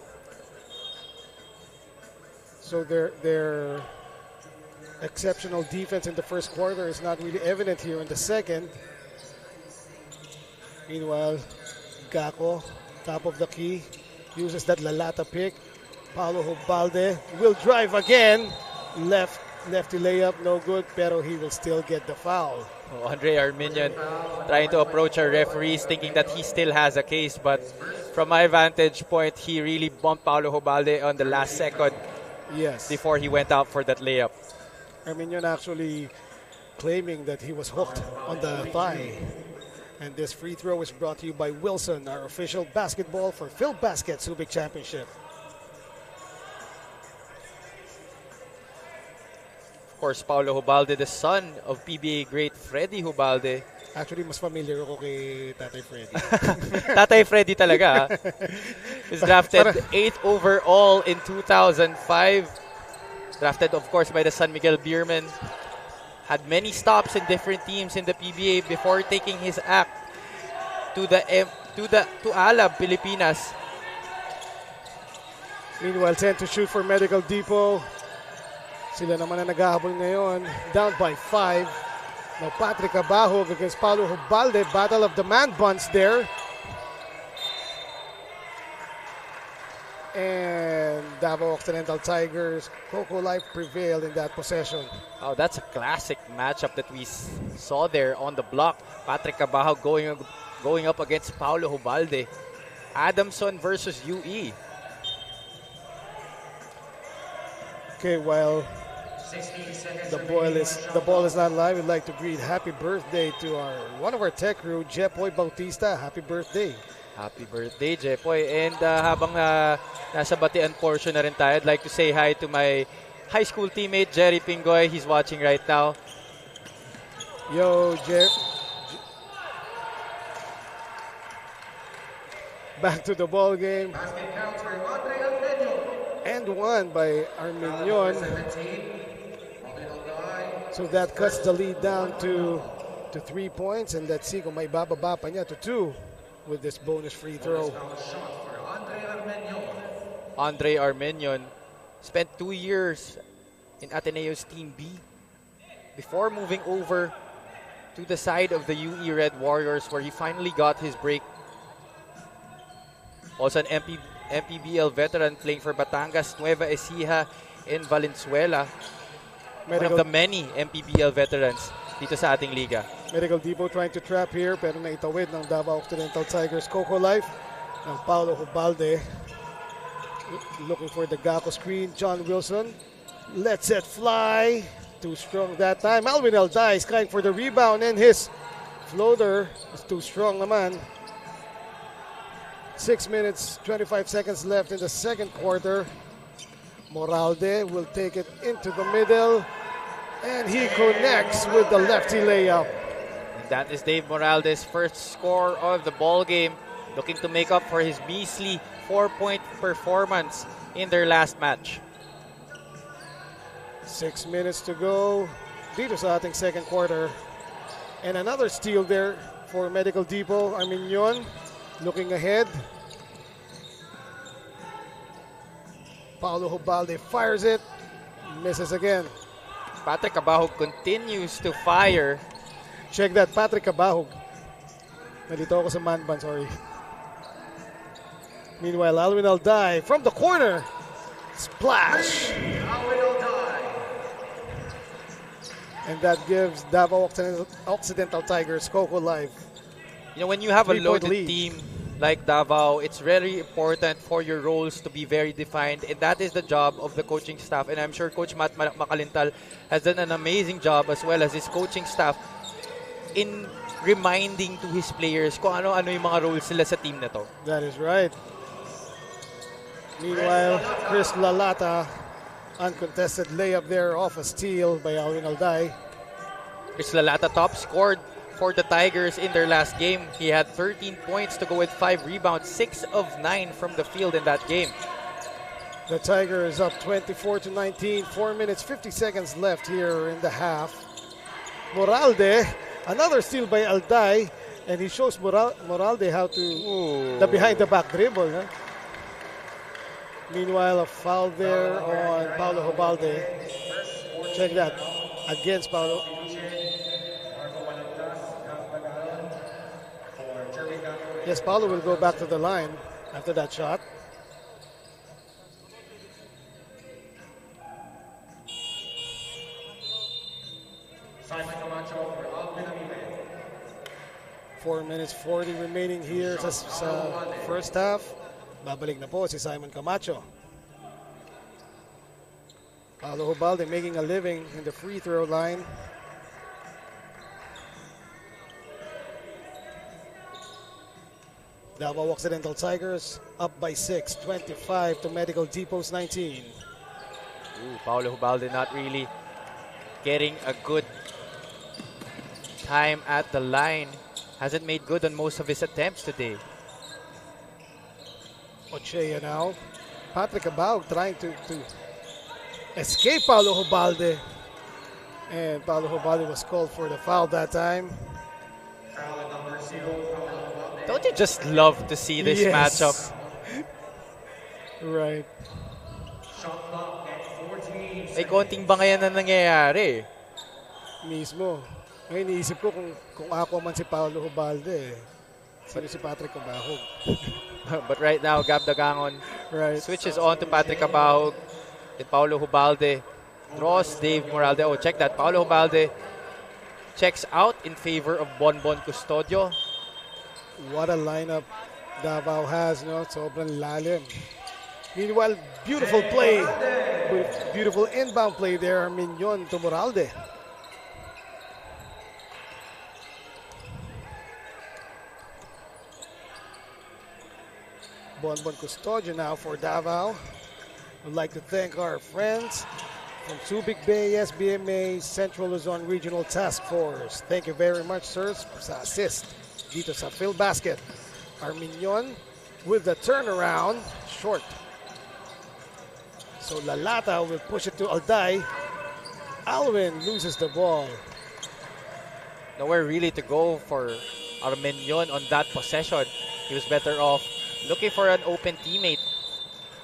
Speaker 1: So they're exceptional defense in the first quarter is not really evident here in the second. Meanwhile, Gako, top of the key, uses that Lalata pick. Paulo Hubalde will drive again. Lefty layup, no good, pero he will still get the foul.
Speaker 3: Oh, Andre Arminian trying to approach our referees, thinking that he still has a case, but from my vantage point, he really bumped Paulo Hubalde on the last second.
Speaker 1: Yes.
Speaker 3: Before he went out for that layup.
Speaker 1: Arminian actually claiming that he was hooked on the thigh. And this free throw is brought to you by Wilson, our official basketball for Filbasket Subic Championship.
Speaker 3: Of course, Paulo Hubalde, the son of PBA great Freddy Hubalde.
Speaker 1: Actually, mas familiar ako kay Tatay Freddy.
Speaker 3: Tatay Freddy talaga. He's drafted 8th overall in 2005. Drafted, of course, by the San Miguel Beermen. Had many stops in different teams in the PBA before taking his act to Alab, Pilipinas.
Speaker 1: Meanwhile, 10 to shoot for Medical Depot. Sila naman na naghahabol ngayon. Down by 5. Now Patrick Abahog against Paulo Hubalde. Battle of the man buns there. And Davao Occidental Tigers, Coco Life prevailed in that possession.
Speaker 3: Oh, that's a classic matchup that we saw there on the block. Patrick Abahog going up against Paulo Hubalde. Adamson versus UE.
Speaker 1: Okay, while the ball is not live, we'd like to greet happy birthday to one of our tech crew, Jepoy Bautista. Happy birthday.
Speaker 3: Happy birthday, Jepoy. And habang nasa batian portion na rin tayo, I'd like to say hi to my high school teammate, Jerry Pingoy. He's watching right now.
Speaker 1: Yo, back to the ball game. And one by Arminion. So that cuts the lead down to 3 points. And let's see kung may bababa pa niya to 2 with this bonus free throw.
Speaker 3: Andre Arminion spent 2 years in Ateneo's Team B before moving over to the side of the UE Red Warriors, where he finally got his break. Also an MPBL veteran playing for Batangas, Nueva Ecija, and Valenzuela. One of the many MPBL veterans dito sa ating liga.
Speaker 1: Medical Depot trying to trap here, pero naitawid ng Davao Occidental Tigers. Coco Life ng Paulo Hubalde. Looking for the Gako screen. John Wilson lets it fly. Too strong that time. Alvin Alday is trying for the rebound, and his floater is too strong naman. 6 minutes, 25 seconds left in the second quarter. Moralde will take it into the middle, and he connects with the lefty layup.
Speaker 3: And that is Dave Moralde's first score of the ball game, looking to make up for his measly 4-point performance in their last match.
Speaker 1: 6 minutes to go dito sa ating second quarter. And another steal there for Medical Depot. Arminion looking ahead. Paulo Hubalde fires it. Misses again.
Speaker 3: Patrick Abahog continues to fire.
Speaker 1: Check that, Patrick Abahog. Nalito ako sa man bun, sorry. Meanwhile, Alvin Alday from the corner. Splash! And that gives Davao Occidental Tigers Coco Life.
Speaker 3: You know, when you have a
Speaker 1: 3-point
Speaker 3: loaded
Speaker 1: lead.
Speaker 3: team like Davao, it's very important for your roles to be very defined, and that is the job of the coaching staff. And I'm sure Coach Matt Macalintal has done an amazing job, as well as his coaching staff, in reminding to his players kung ano-ano yung mga roles nila sa team na to.
Speaker 1: That is right. Meanwhile, Chris Lalata, uncontested layup there off a steal by Alvin Alday.
Speaker 3: Chris Lalata top scored for the Tigers in their last game. He had 13 points to go with 5 rebounds, 6 of 9 from the field in that game.
Speaker 1: The Tigers up 24-19, 4 minutes, 50 seconds left here in the half. Moralde, another steal by Alday, and he shows Moralde how to, the behind the back dribble. Huh? Meanwhile, a foul there on Paulo Hubalde. Check that. Against Paulo. Yes, Paulo will go back to the line after that shot.
Speaker 4: Simon Camacho for Alvin.
Speaker 1: 4 minutes 40 remaining here sa first half. Babalik na po si Simon Camacho. Paulo Ubalde making a living in the free throw line. Davao Occidental Tigers up by 6, 25 to Medical Depot's 19.
Speaker 3: Paulo Ubalde not really getting a good time at the line. Hasn't made good on most of his attempts today.
Speaker 1: Ocheya now. Patrick Abao trying to escape Paulo Ubalde. And Paulo Ubalde was called for the foul that time.
Speaker 3: Don't you just love to see this matchup?
Speaker 1: Right.
Speaker 3: Ay konting bangayan na nangyayari.
Speaker 1: Mismo. Ngayon iniisip ko kung ako man si Paulo Ubalde, sino si Patrick Abahog.
Speaker 3: But right now, Gab Dagangon switches on to Patrick Abahog. Then Paulo Ubalde draws Dave Moralde. Oh, check that. Paulo Ubalde checks out in favor of Bonbon Custodio.
Speaker 1: What a lineup Davao has, no? Sobrang lalim. Meanwhile, beautiful play. Beautiful inbound play there, Mignon to Moralde. Bonbon Custodio now for Davao. Would like to thank our friends from Subic Bay SBMA Central Luzon Regional Task Force. Thank you very much, sirs, sa assist dito sa Filbasket. Arminion with the turnaround, short. So Lalata will push it to Alday. Alwin loses the ball.
Speaker 3: Nowhere really to go for Armenion on that possession. He was better off looking for an open teammate.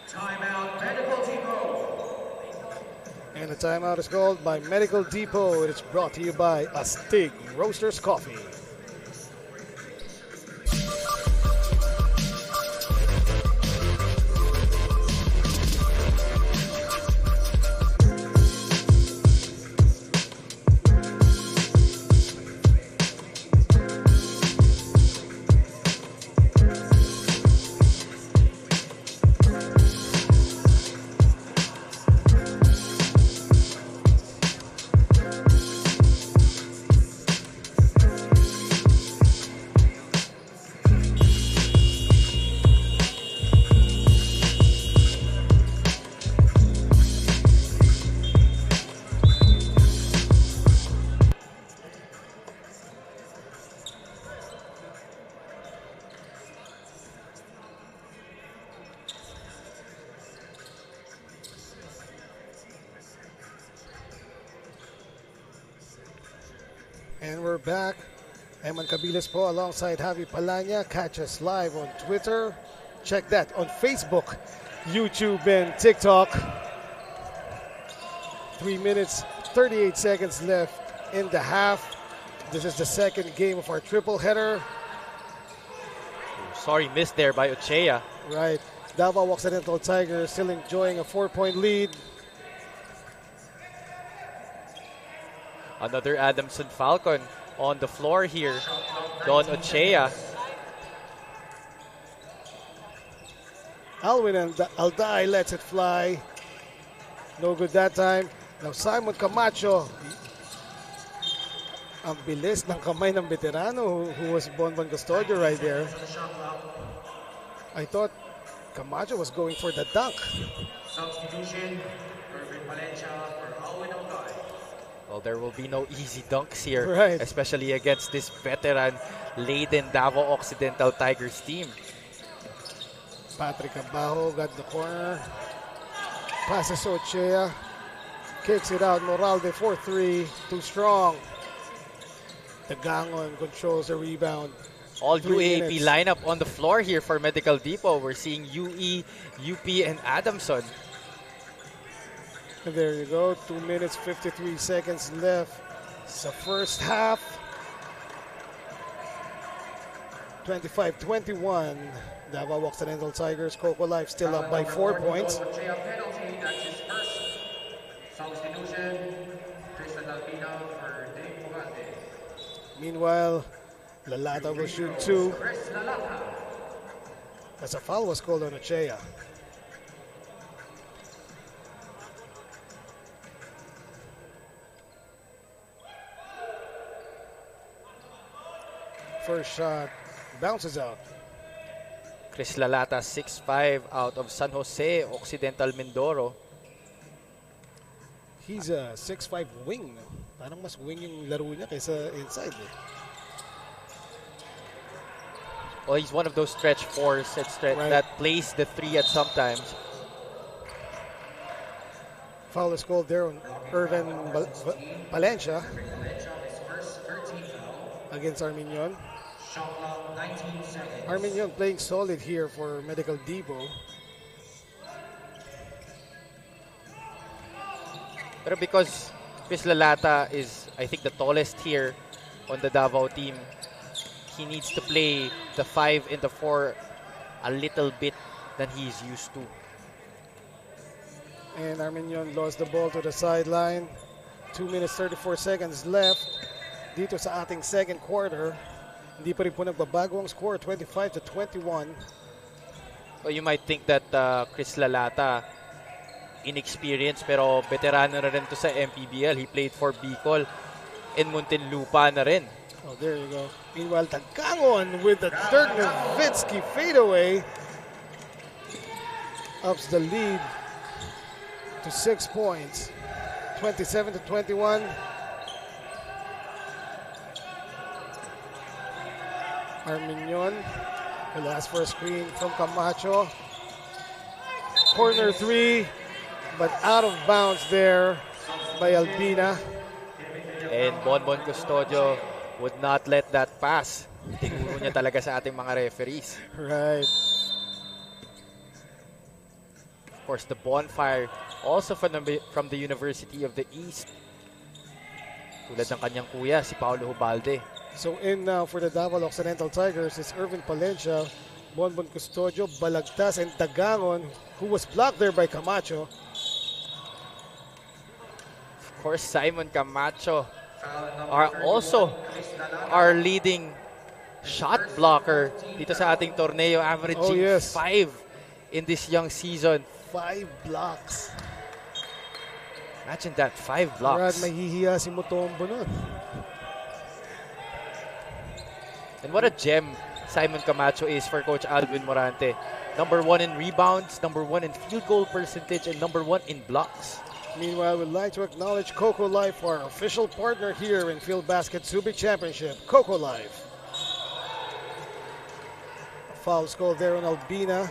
Speaker 4: Timeout, Medical Depot.
Speaker 1: And the timeout is called by Medical Depot. It is brought to you by Astig Roasters Coffee. And we're back. Eman Cabiles po alongside Javi Palanya. Catch us live on Twitter. Check that on Facebook, YouTube, and TikTok. 3 minutes, 38 seconds left in the half. This is the second game of our triple header.
Speaker 3: Sorry, missed there by Ocheya.
Speaker 1: Right. Davao Occidental Tigers still enjoying a 4-point lead.
Speaker 3: Another Adamson Falcon on the floor here. Don Ocheya.
Speaker 1: Alwin and Alday lets it fly. No good that time. Now Simon Camacho. Ang bilis ng kamay ng veterano who was Bonbon Custodio right there. I thought Camacho was going for the dunk.
Speaker 4: Substitution, Irvin Valencia for Alwin Alday.
Speaker 3: Well, there will be no easy dunks here,
Speaker 1: Right.
Speaker 3: especially against this veteran-laden Davao Occidental Tigers team.
Speaker 1: Patrick Abajo got the corner. Passes Ocheya. Kicks it out. Moralde 4-3. Too strong. Tagangon controls the rebound.
Speaker 3: All
Speaker 1: 3
Speaker 3: UAAP
Speaker 1: minutes.
Speaker 3: lineup on the floor here for Medical Depot. We're seeing UE, UP, and Adamson.
Speaker 1: And there you go, 2 minutes, 53 seconds left. It's the first half. 25-21. Davao Occidental Tigers. Coco Life still up by 4 points.
Speaker 4: Penalty, that's his first substitution. Tristan Albina for Dave Mugante.
Speaker 1: Meanwhile, Lalata will shoot 2.
Speaker 4: Chris Lalata.
Speaker 1: As a foul was called on Ochea. First shot bounces out.
Speaker 3: Chris Lalata, 6'5", out of San Jose Occidental, Mindoro.
Speaker 1: He's a 6'5" wing. Parang mas wing yung laro niya kaysa inside.
Speaker 3: Well, he's one of those stretch fours that plays the 3 at sometimes.
Speaker 1: Foul is called there on Irvin Palencia against Arminion.
Speaker 4: Shot clock, 19 seconds.
Speaker 1: Arminion playing solid here for Medical Depot.
Speaker 3: Pero because Chris Lalata is, I think, the tallest here on the Davao team, he needs to play the 5 and the 4 a little bit than he's used to.
Speaker 1: And Arminion lost the ball to the sideline. 2 minutes 34 seconds left dito sa ating second quarter. Hindi pa rin po nagbabago ang score, 25-21.
Speaker 3: Well, you might think that Chris Lalata, inexperienced pero veterano na rin to sa MPBL. He played for Bicol and Muntinlupa na rin.
Speaker 1: Oh, there you go. Meanwhile, Tagangon with the Dirk Nowitzki fadeaway ups the lead to 6 points, 27-21. Arminion will ask for a screen from Camacho. Corner 3, but out of bounds there by Albina.
Speaker 3: And Bonbon Custodio would not let that pass. Tinuro niya talaga sa ating mga referees.
Speaker 1: Right.
Speaker 3: Of course, the bonfire also from the University of the East. Tulad ng kanyang kuya, si Paulo Hubalde.
Speaker 1: So in now for the Davao Occidental Tigers is Irvin Palencia, Bonbon Custodio, Balagtas, and Tagangon, who was blocked there by Camacho.
Speaker 3: Of course, Simon Camacho are also our leading shot blocker dito sa ating torneo, averaging 5 in this young season.
Speaker 1: 5 blocks.
Speaker 3: Imagine that, 5 blocks.
Speaker 1: Brad, mahihiya si Mutombo nun.
Speaker 3: And what a gem Simon Camacho is for Coach Alvin Morante. Number 1 in rebounds, number 1 in field goal percentage, and number 1 in blocks.
Speaker 1: Meanwhile, we'd like to acknowledge Coco Life, our official partner here in Filbasket Subic Championship. Coco Life. A foul called there on Albina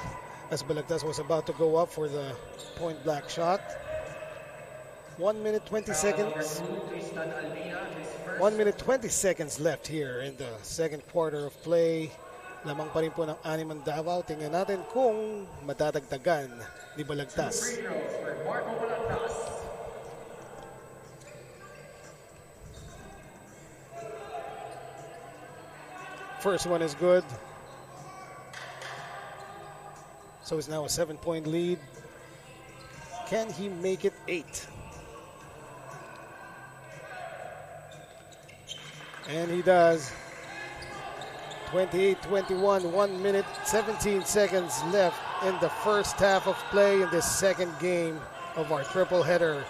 Speaker 1: as Balagtas was about to go up for the point-blank shot. 1 minute 20 seconds. 1 minute 20 seconds left here in the second quarter of play. Lamang pa rin po ng 6 ang Davao. Tingnan natin kung madadagdagan ni Balagtas. First one is good. So it's now a 7-point lead. Can he make it 8? And he does. 28-21, 1 minute, 17 seconds left in the first half of play in this second game of our triple header.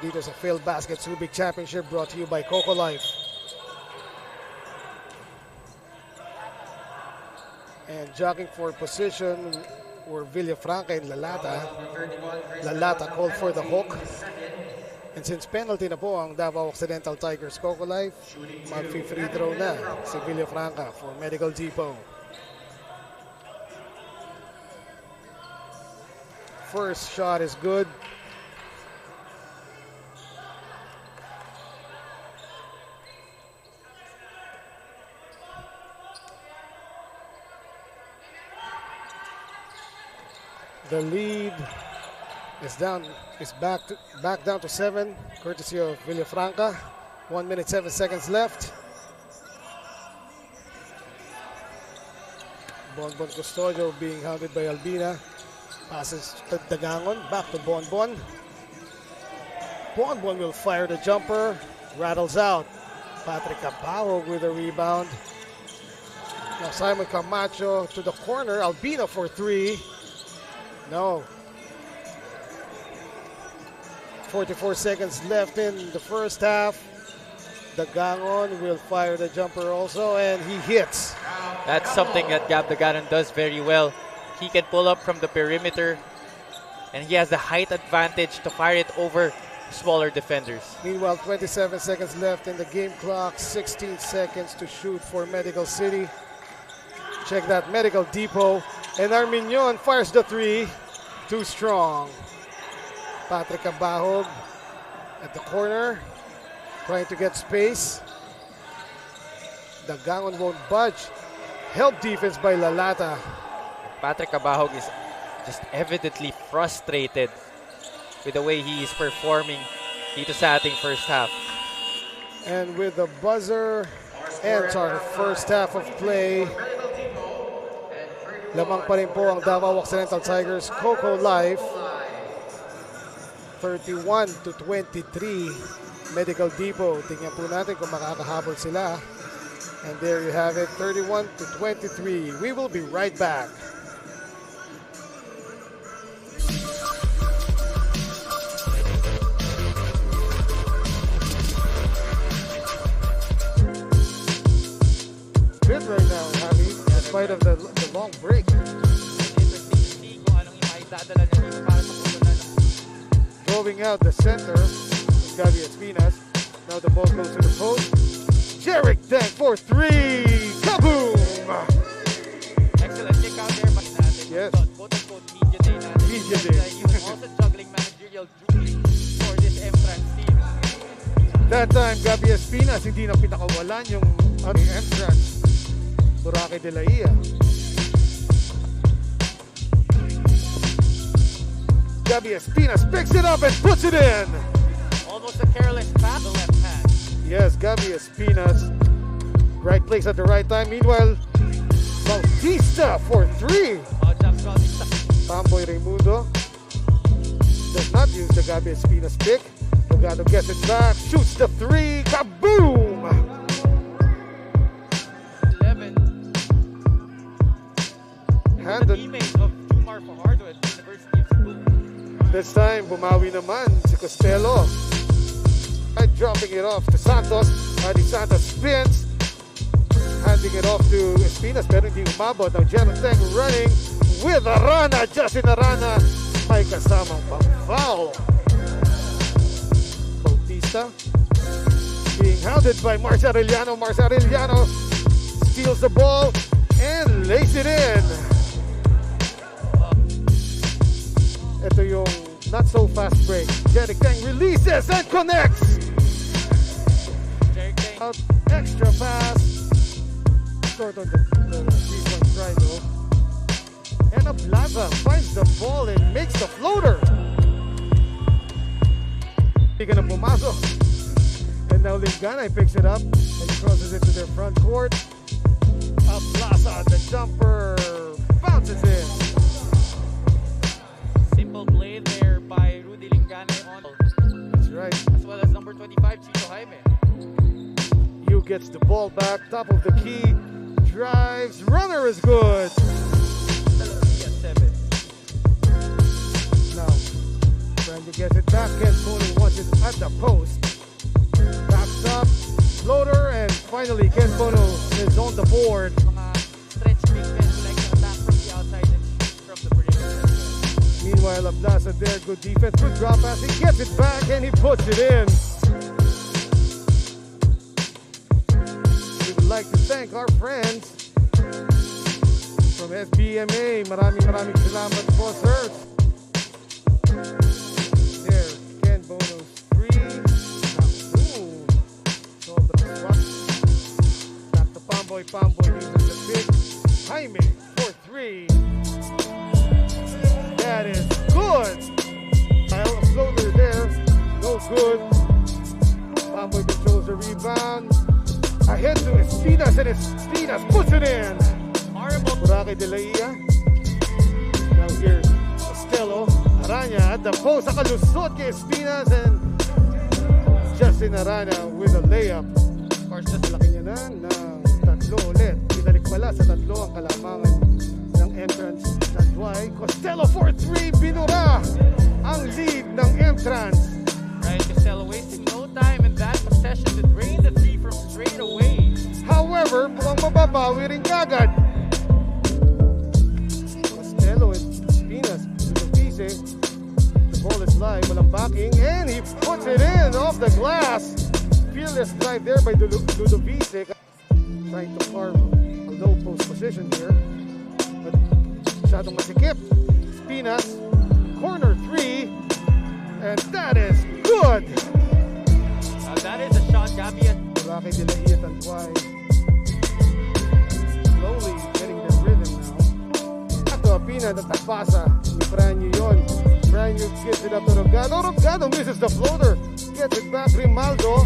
Speaker 1: Dito sa Filbasket Subic Championship, brought to you by Coco Life. And jogging for position were Villafranca and Lalata. Lalata called for the hook. And since penalty na po ang Davao Occidental Tigers Coco Life, mag-free throw na si Villafranca for Medical Depot. First shot is good. The lead It's back down to 7, courtesy of Villafranca. 1 minute 7 seconds left. Bonbon Custodio being hounded by Albina. Passes to Dagangon, back to Bonbon. Bonbon will fire the jumper, rattles out. Patrick Cabao with a rebound. Now Simon Camacho to the corner, Albina for 3. No. 44 seconds left in the first half. Dagangon will fire the jumper also, and he hits.
Speaker 3: That's something that Gab Daganon does very well. He can pull up from the perimeter, and he has the height advantage to fire it over smaller defenders.
Speaker 1: Meanwhile, 27 seconds left in the game clock. 16 seconds to shoot for Medical City. Check that, Medical Depot. And Arminion fires the 3. Too strong. Patrick Cabahog at the corner, trying to get space. Dagangon won't budge. Help defense by Lalata.
Speaker 3: Patrick Cabahog is just evidently frustrated with the way he is performing dito sa ating first half.
Speaker 1: And with the buzzer ends our first half of play. Lamang pa rin po ang Davao Occidental Tigers Coco Life. 31 to 23. Medical Depot. Tingnan po natin kung makakahabol sila. And there you have it, 31 to 23. We will be right back. Good right now, Javi, despite of the long break. Throwing out the center, Gabi Espinas. Now the ball goes to the post. Jarek Deng for 3. Kaboom!
Speaker 3: Excellent kick out there by natin.
Speaker 1: Yes.
Speaker 3: Quote-unquote media day natin.
Speaker 1: Media day.
Speaker 3: He was also juggling managerial duties for this M-Trans team.
Speaker 1: That time, Gabi Espinas hindi na pinakawalan yung M-Trans. Boracay de la Ia. Gabi Espinas picks it up and puts it in.
Speaker 3: Almost a careless pass the left hand.
Speaker 1: Yes, Gabi Espinas. Right place at the right time. Meanwhile, Bautista for 3. Pamboy Raimundo does not use the Gabi Espinas pick. Logado gets it back, shoots the 3. Kaboom!
Speaker 3: 11.
Speaker 1: Handed.
Speaker 3: Teammate of Jumar Fajardo at the University of Cebu.
Speaker 1: This time, bumawi naman si Costello. Dropping it off to Santos. Adi Santos spins. Handing it off to Espinas, pero hindi umabot. Now Janet Teng running with Arana. Justin Arana ay kasamang pang-foul. Bautista being hounded by Marcia Arellano. Marcia Arellano steals the ball and lays it in. Ito yung not so fast break. Janet Teng releases and connects. Out extra pass. Short on the 3-point try though. And Ablava finds the ball and makes the floater. Hindi ka na pumasok. And now Linganay picks it up and crosses it to their front court. Ablava, the jumper, bounces in.
Speaker 3: Simple play there by Rudy Linganay on.
Speaker 1: That's right.
Speaker 3: As well as number 25, Chico Jaime.
Speaker 1: Yu gets the ball back, top of the key, drives, runner is good. Now, Brandy gets it back, Ken Bono wants it at the post. Backs up, floater, and finally Ken Bono is on the board.
Speaker 3: Mga stretch big men who like to attack from the outside and shoot from the perimeter.
Speaker 1: Meanwhile, Abdasa there, good defense, good drop pass, he gets it back and he puts it in. Like to thank our friends from SBMA. Maraming salamat po, sir. There, Ken Bono's 3. Boom. Sobrang swak. Back to Pamboy. Pamboy uses the pick. Jaime for 3. That is good. good. Pamboy controls the rebound. Ahead to Espinas, and Espinas puts it in.
Speaker 3: Horrible.
Speaker 1: Boracay de la Ia. Now here, Costello. Arana at the post. Nakalusot kay Espinas, and Justin Arana with a layup.
Speaker 3: Of course, just
Speaker 1: Laki niya na ng tatlo ulit. Binalik pala sa tatlo ang kalamangan ng entrance. That's why Costello for 3. Binura ang lead ng entrance.
Speaker 3: right. Costello wasting no time in that possession to drain the 3 from straight away.
Speaker 1: However, mukhang mababawi rin kagad. Costello and Espinas to the Vice. The ball is live, walang backing, and he puts it in off the glass. Fearless drive there by Ludovice. Trying to carve a low post position here. But masyadong masikip. Espinas, corner 3, and that is good.
Speaker 3: That is a shot, Gabi.
Speaker 1: Boracay de la Ia Tantuay. Slowly getting the rhythm now. Ato Apina, nagtagpasa ni Franyo yun. Franyo gets it up to Rogado. Rogado misses the floater. Gets it back, Grimaldo.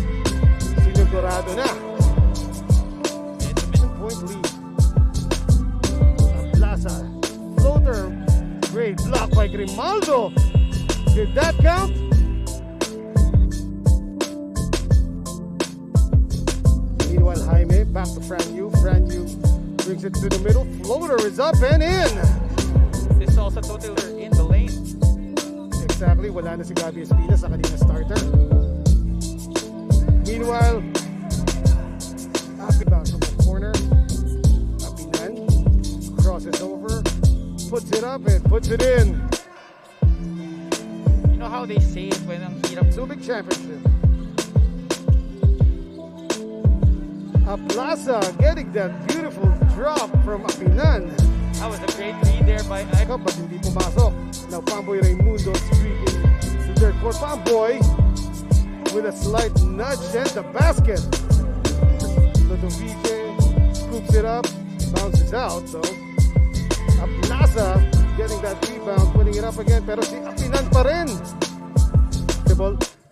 Speaker 1: Sinigurado na. It's a point lead. Plaza. Floater. Great block by Grimaldo. Did that count? Meanwhile, Jaime back to Franyu. Franyu brings it to the middle. Floater is up and in.
Speaker 3: This also totally in the lane.
Speaker 1: Exactly. Wala na si Gabi Espinas sa kanina starter. Meanwhile, Happy back from the corner. Apinan crosses over, puts it up and puts it in.
Speaker 3: You know how they say it when ang hirap.
Speaker 1: Subic Championship. Plaza getting that beautiful drop from Apinan.
Speaker 3: That was a great lead there by Ike.
Speaker 1: But hindi pumasok. Now Pamboy Raimundo streaking to their court. Pamboy with a slight nudge and the basket. Ludovice scoops it up, bounces out though. Plaza getting that rebound, putting it up again, pero si Apinan pa rin.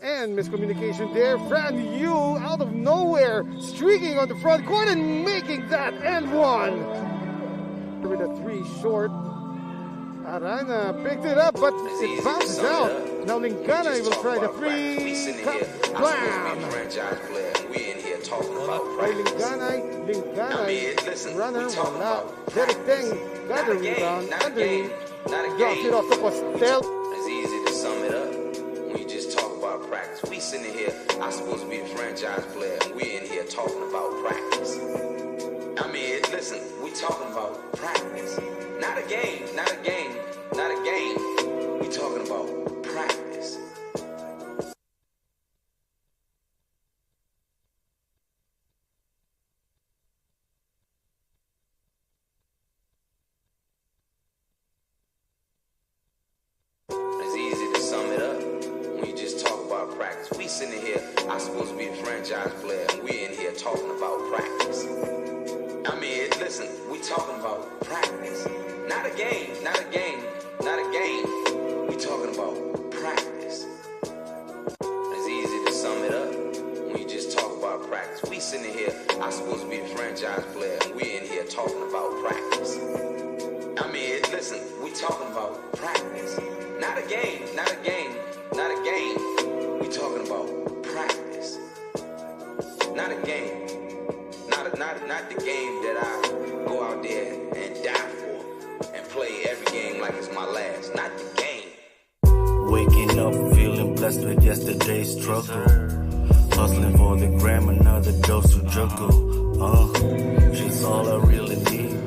Speaker 1: And miscommunication there. Fran Yu out of nowhere, streaking on the front court and making that and one. With a 3 short. Arana picked it up, but it bounces out. Now Lingana will try the 3. Blam! By Lingana, runner, wala. Derek Deng got the rebound underneath. Drops it off to Costello.
Speaker 5: It's easy to sum it up when you just talk about practice. We sitting here, I'm supposed to be a franchise player, and we in here talking about practice. I mean, listen, we talking about practice. Not a game, not a game, not a game. We talking about practice. It's easy to sum it up when you just talk about practice. We sitting here, I'm supposed to be a franchise player, and we in here talking about practice. I mean, listen, we talking about practice. Not a game, not a game, not a game. We talking about practice. It's easy to sum it up when you just talk about practice. We sitting here, I'm supposed to be a franchise player, and we in here talking about practice. I mean, listen, we talking about practice. Not a game, not a game, not a game. We talking about practice. Not a game. Not the game that I go out there and die for and play every game like it's my last. Not the game.
Speaker 6: Waking up feeling blessed with yesterday's struggle. Hustling for the gram, another dose to juggle. She's all I really need.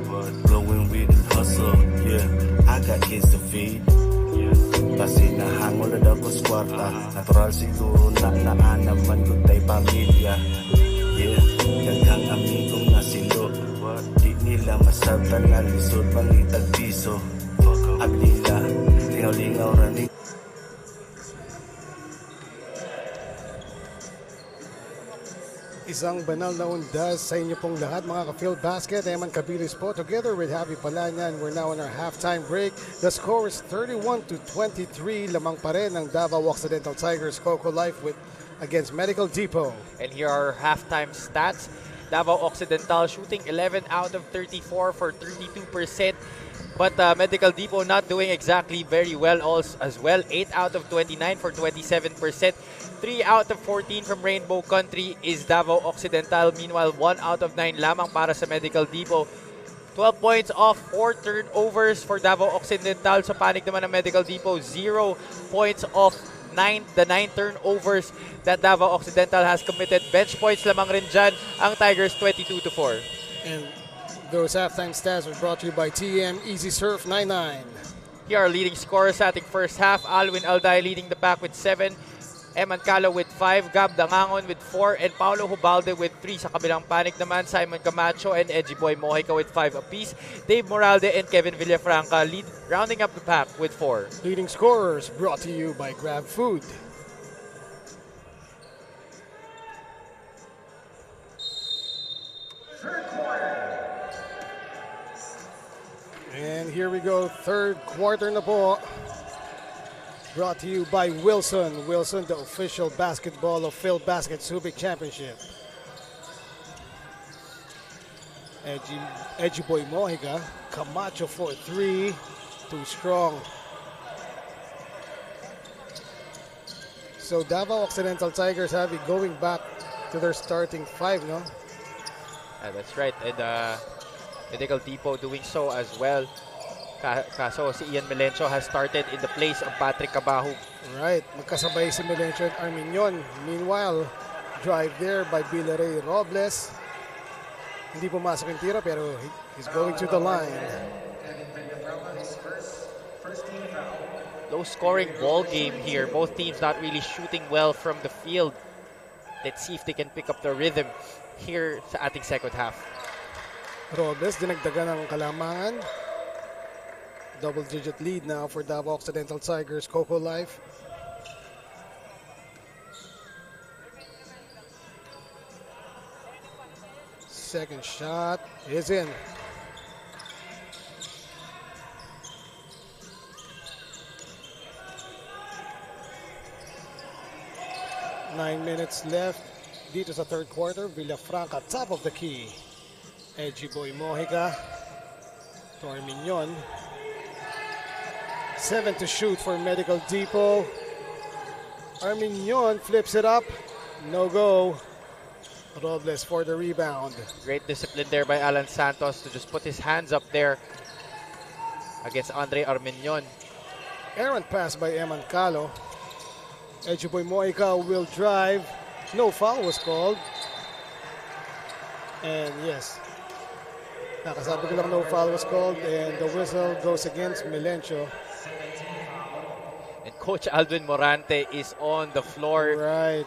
Speaker 6: Blowing weed and hustle, yeah. I got kids to feed. Kasi nahangol na ako sa kwarta. Natural siguro na naanaman ko tayo pamilya. Yeah, daghang amigong nasilo. Di nila masabtan na lisod mangitag piso. Ablila, lingaw-lingaw raning.
Speaker 1: Isang banal na undas sa inyo pong lahat mga ka-Filbasket. Eman Kabilis po together with Javi Palanyan. We're now on our halftime break. The score is 31-23. Lamang pa rin ng Davao Occidental Tigers Coco Life against Medical Depot.
Speaker 3: And here are halftime stats. Davao Occidental shooting 11 out of 34 for 32%. But Medical Depot not doing exactly very well as well. 8 out of 29 for 27%. 3 out of 14 from Rainbow Country is Davao Occidental. Meanwhile, 1 out of 9 lamang para sa Medical Depot. 12 points off, 4 turnovers for Davao Occidental. So panic naman ng Medical Depot. 0 points off the 9 turnovers that Davao Occidental has committed. Bench points lamang rin dyan ang Tigers 22-4.
Speaker 1: And those halftime stats were brought to you by TM Easy Surf 99.
Speaker 3: Here are leading scorers sa ating first half. Alwin Alday leading the pack with 7. Eman Calo with 5, Gab Dangangon with 4, and Paulo Hubalde with 3. Sa kabilang panig naman, Simon Camacho and Edgy Boy Mojica with 5 apiece. Dave Moralde and Kevin Villafranca rounding up the pack with 4.
Speaker 1: Leading scorers brought to you by Grab Food. And here we go, third quarter na po. Brought to you by Wilson. Wilson, the official basketball of Filbasket Subic Championship. Edgy Boy Mojica. Camacho for 3. Too strong. So Davao Occidental Tigers have it going back to their starting 5, no?
Speaker 3: That's right. And Medical Depot doing so as well. Kaso si Ian Melencio has started in the place of Patrick Cabajo.
Speaker 1: Right, magkasabay si Melencio at Arminion. Meanwhile, drive there by Ray Robles. Hindi pumasok yung tira pero he's going to the line.
Speaker 3: Low scoring ball game here. Both teams not really shooting well from the field. Let's see if they can pick up the rhythm here sa ating second half.
Speaker 1: Robles dinagdagan ng kalamangan. Double-digit lead now for Davao Occidental Tigers Coco Life. Second shot is in. Nine minutes left. Dito sa third quarter, Villafranca top of the key. Edgy Boy Mojica to Arminion. 7 to shoot for Medical Depot. Arminion flips it up. No go. Robles for the rebound.
Speaker 3: Great discipline there by Alan Santos to just put his hands up there against Andre Arminion.
Speaker 1: Errant pass by Eman Calo. Edgy Boy Mojica will drive. No foul was called. And yes, nakasabi ko lang no foul was called and the whistle goes against Melencio.
Speaker 3: And Coach Alvin Morante is on the floor.
Speaker 1: Right.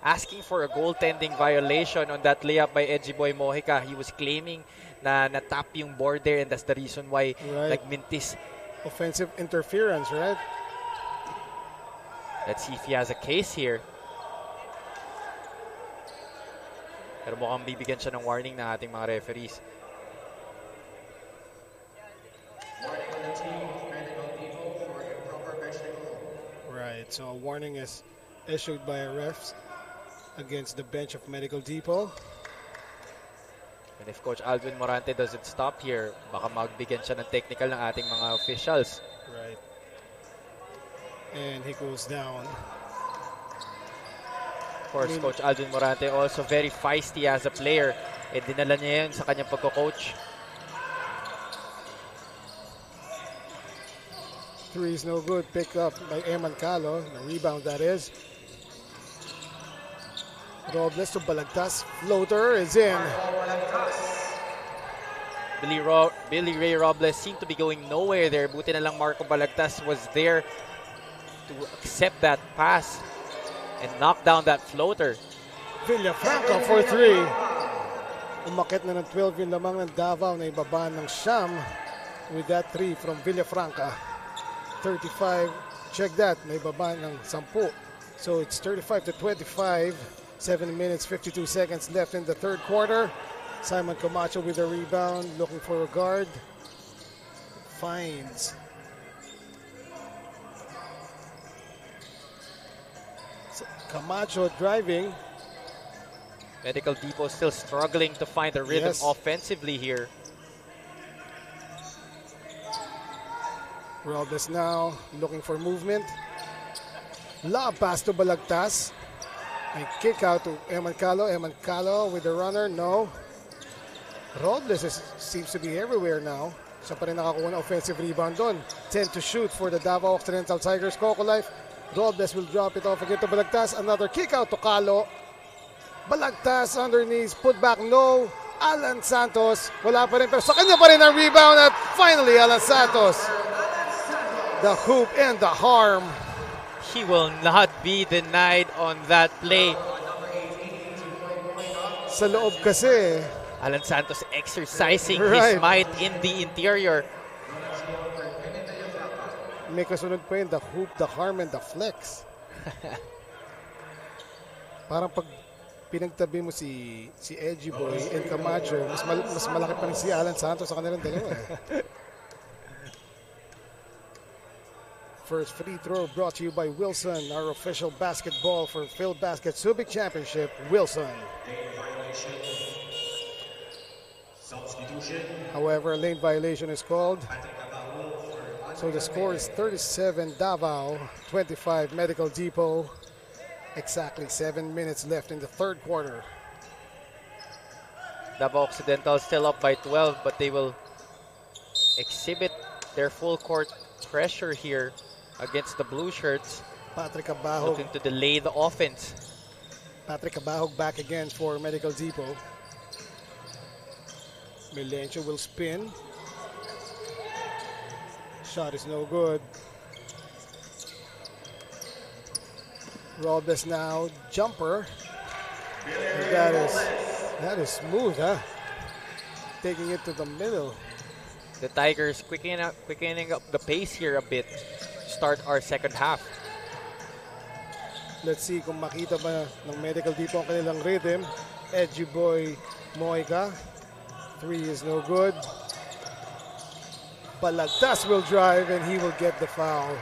Speaker 3: Asking for a goaltending violation on that layup by Edgy Boy Mojica. He was claiming na natap yung board there and that's the reason why nagmintis.
Speaker 1: Offensive interference, right?
Speaker 3: Let's see if he has a case here. Pero mukhang bibigyan siya ng warning ng ating mga referees.
Speaker 1: Right, so a warning is issued by refs against the bench of Medical Depot.
Speaker 3: And if Coach Alvin Morante doesn't stop here, baka magbigyan siya ng technical ng ating mga officials.
Speaker 1: Right. And he goes down.
Speaker 3: Of course, Coach Alvin Morante also very feisty as a player. Eh, dinala niya yun sa kanyang pagko-coach.
Speaker 1: Three is no good. Picked up by Eman Calo. The rebound, that is. Robles to Balagtas. Floater is in.
Speaker 3: Billy Ray Robles seemed to be going nowhere there. Buti na lang Marco Balagtas was there to accept that pass and knock down that floater.
Speaker 1: Villafranca for 3. Umakit na ng 12 yung lamang ng Davao na ibaba ng Sham with that 3 from Villafranca. 35, check that, na ibaba ng 10. So it's 35-25. 7 minutes, 52 seconds left in the third quarter. Simon Camacho with a rebound, looking for a guard. Finds. Camacho driving.
Speaker 3: Medical Depot still struggling to find the rhythm offensively here.
Speaker 1: Robles now looking for movement. Lob pass to Balagtas. A kick out to Eman Calo. Eman Calo with the runner. No. Robles seems to be everywhere now. Siya pa rin nakakuha ng offensive rebound doon. 10 to shoot for the Davao Occidental Tigers. Coco Life. Robles will drop it off again to Balagtas. Another kick out to Calo. Balagtas underneath. Put back. No. Alan Santos. Wala pa rin. Pero sa kanya pa rin ang rebound. At finally, Alan Santos. The hoop and the harm.
Speaker 3: He will not be denied on that play.
Speaker 1: Sa loob kasi.
Speaker 3: Alan Santos exercising his might in the interior.
Speaker 1: May kasunod pa yun, the hoop, the harm, and the flex. Parang pag pinagtabi mo si Edgy Boy and Camacho, mas malaki pa rin si Alan Santos sa kanilang dalawa. First free throw brought to you by Wilson, our official basketball for Filbasket Subic Championship. Wilson. However, a lane violation is called. So the score is 37 Davao, 25 Medical Depot. Exactly 7 minutes left in the third quarter.
Speaker 3: Davao Occidental still up by 12, but they will exhibit their full court pressure here against the blue shirts.
Speaker 1: Patrick Abahog.
Speaker 3: Looking to delay the offense.
Speaker 1: Patrick Abahog back again for Medical Depot. Milencio will spin. Shot is no good. Robles now, jumper. And that is smooth, huh? Taking it to the middle.
Speaker 3: The Tigers quickening up the pace here a bit to start our second half.
Speaker 1: Let's see kung makita ba ng Medical Depot ang kanilang rhythm. Edgy Boy Moica. 3 is no good. Balagtas will drive and he will get the foul.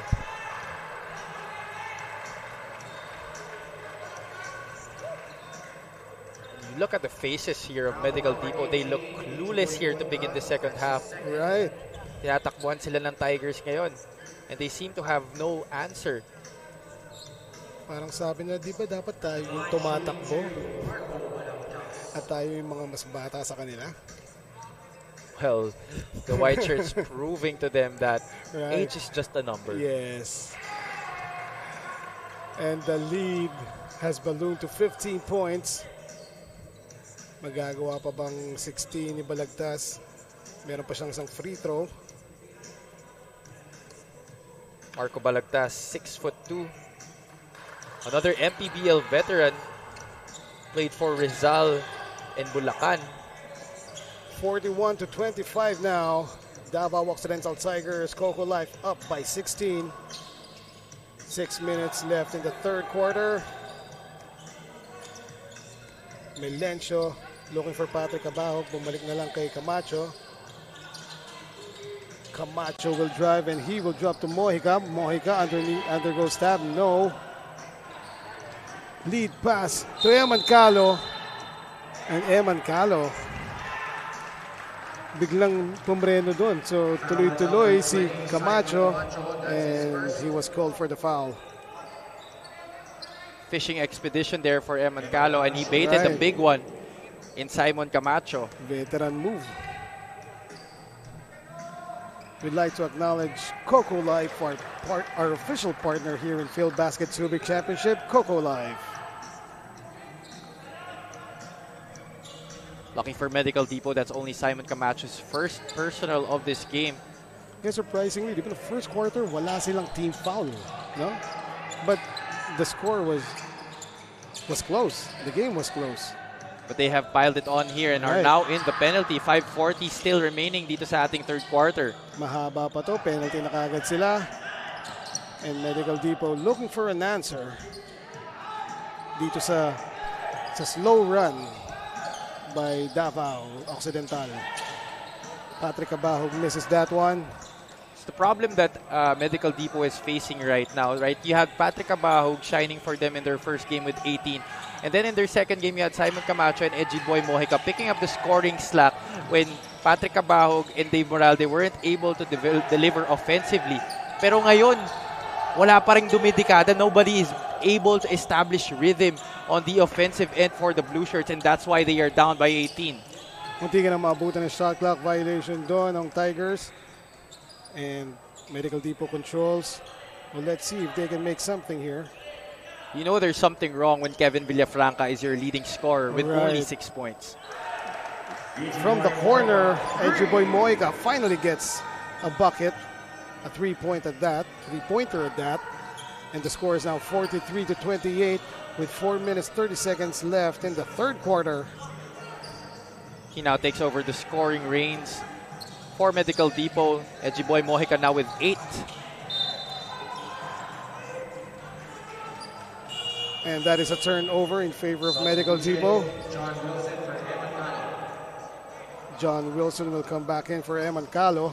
Speaker 3: You look at the faces here of Medical Depot. They look clueless here to begin the second half.
Speaker 1: Right.
Speaker 3: Tinatakbuhan sila ng Tigers ngayon. And they seem to have no answer.
Speaker 1: Parang sabi nila, di ba dapat tayo yung tumatakbo? At tayo yung mga mas bata sa kanila?
Speaker 3: Well, the white shirts proving to them that age is just a number.
Speaker 1: Yes. And the lead has ballooned to 15 points. Magagawa pa bang 16 ni Balagtas? Meron pa siyang isang free throw.
Speaker 3: Marco Balagtas, 6'2". Another MPBL veteran. Played for Rizal and Bulacan.
Speaker 1: 41 to 25 now. Davao Occidental Tigers, Coco Life up by 16. 6 minutes left in the third quarter. Milencio looking for Patrick Abahog. Bumalik na lang kay Camacho. Camacho will drive and he will drop to Mojica. Mojica undergoes stab. No. Lead pass to Eman Calo. And Eman Calo biglang pumreno doon. So tuloy-tuloy si Camacho and he was called for the foul.
Speaker 3: Fishing expedition there for Eman Calo and he baited the big one in Simon Camacho.
Speaker 1: Veteran move. We'd like to acknowledge Coco Life, our official partner here in Filbasket Subic Championship, Coco Life.
Speaker 3: Lucky for Medical Depot, that's only Simon Camacho's first personal of this game.
Speaker 1: Yeah, surprisingly, di ba the first quarter, wala silang team foul, no? But the score was close. The game was close.
Speaker 3: But they have piled it on here and are now in the penalty. 5:40 still remaining dito sa ating third quarter.
Speaker 1: Mahaba pa to. Penalty na kagad sila. And Medical Depot looking for an answer dito sa It's a slow run by Davao Occidental. Patrick Abahog misses that one.
Speaker 3: It's the problem that Medical Depot is facing right now, right? You have Patrick Abahog shining for them in their first game with 18. And then in their second game, you had Simon Camacho and Edgy Boy Mojica picking up the scoring slack when Patrick Abahog and Dave Moralde weren't able to deliver offensively. Pero ngayon, wala pa ring dumidikada. Nobody is able to establish rhythm on the offensive end for the Blue Shirts, and that's why they are down by 18.
Speaker 1: Munti ka na maabutan ng shot clock violation doon ng Tigers. And Medical Depot controls. Well, let's see if they can make something here.
Speaker 3: You know there's something wrong when Kevin Villafranca is your leading scorer with
Speaker 1: Right.
Speaker 3: only 6 points.
Speaker 1: From the corner, Edgy Boy Mojica finally gets a bucket. A three-pointer at that. And the score is now 43-28 with 4 minutes 30 seconds left in the third quarter.
Speaker 3: He now takes over the scoring reins for Medical Depot. Edgy Boy Mojica now with 8.
Speaker 1: And that is a turnover in favor of Medical Depot. John Wilson will come back in for Eman Calo.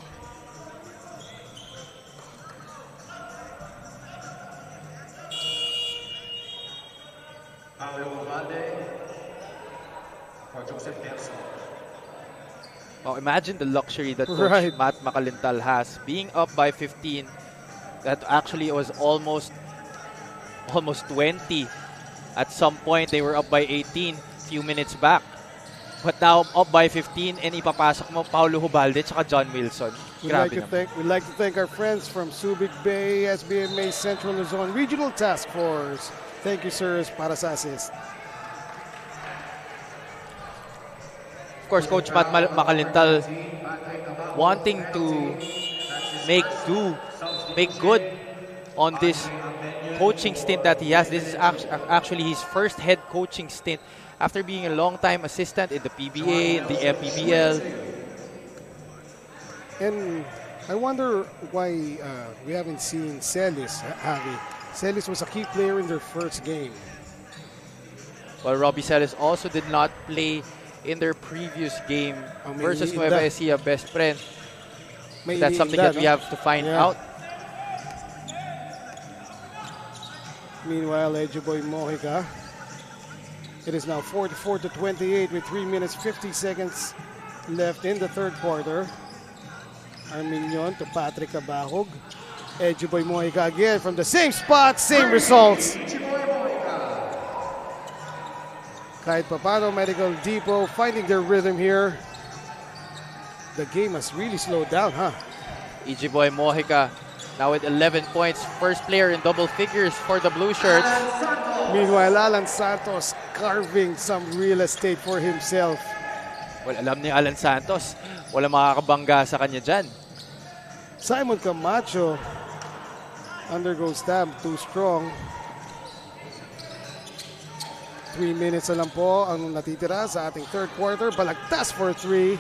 Speaker 3: Oh, imagine the luxury that Coach
Speaker 1: Right.
Speaker 3: Matt Macalintal has. Being up by 15, that actually was almost 20. At some point, they were up by 18, few minutes back. But now, up by 15, and ipapasok mo Paulo Hubalde at John Wilson.
Speaker 1: We'd
Speaker 3: Grabe
Speaker 1: we'd like to thank our friends from Subic Bay, SBMA Central Luzon Regional Task Force. Thank you, sirs, para sa assist.
Speaker 3: Of course, Coach Matt Macalintal wanting to make good on this coaching stint that he has. This is actually his first head coaching stint after being a long-time assistant in the PBA, in the MPBL.
Speaker 1: And I wonder why we haven't seen Celis, Javi. Celis was a key player in their first game.
Speaker 3: Well, Robbie Celis also did not play in their previous game versus Nueva Ecija Best Friend. That's something that we have to find out.
Speaker 1: Meanwhile, Edgy Boy Mojica. It is now 44-28 with 3 minutes 50 seconds left in the third quarter. Arminion to Patrick Abahog. Edgy Boy Mojica again from the same spot, same results. Kahit papano, Medical Depot finding their rhythm here. The game has really slowed down, huh?
Speaker 3: Edgy Boy Mojica now with 11 points. First player in double figures for the Blue Shirts.
Speaker 1: Meanwhile, Alan Santos carving some real estate for himself.
Speaker 3: Well, alam ni Alan Santos, wala makakabangga sa kanya dyan.
Speaker 1: Simon Camacho undergoes stab, too strong. 3 minutes na lang po ang natitira sa ating third quarter. Balagtas for 3.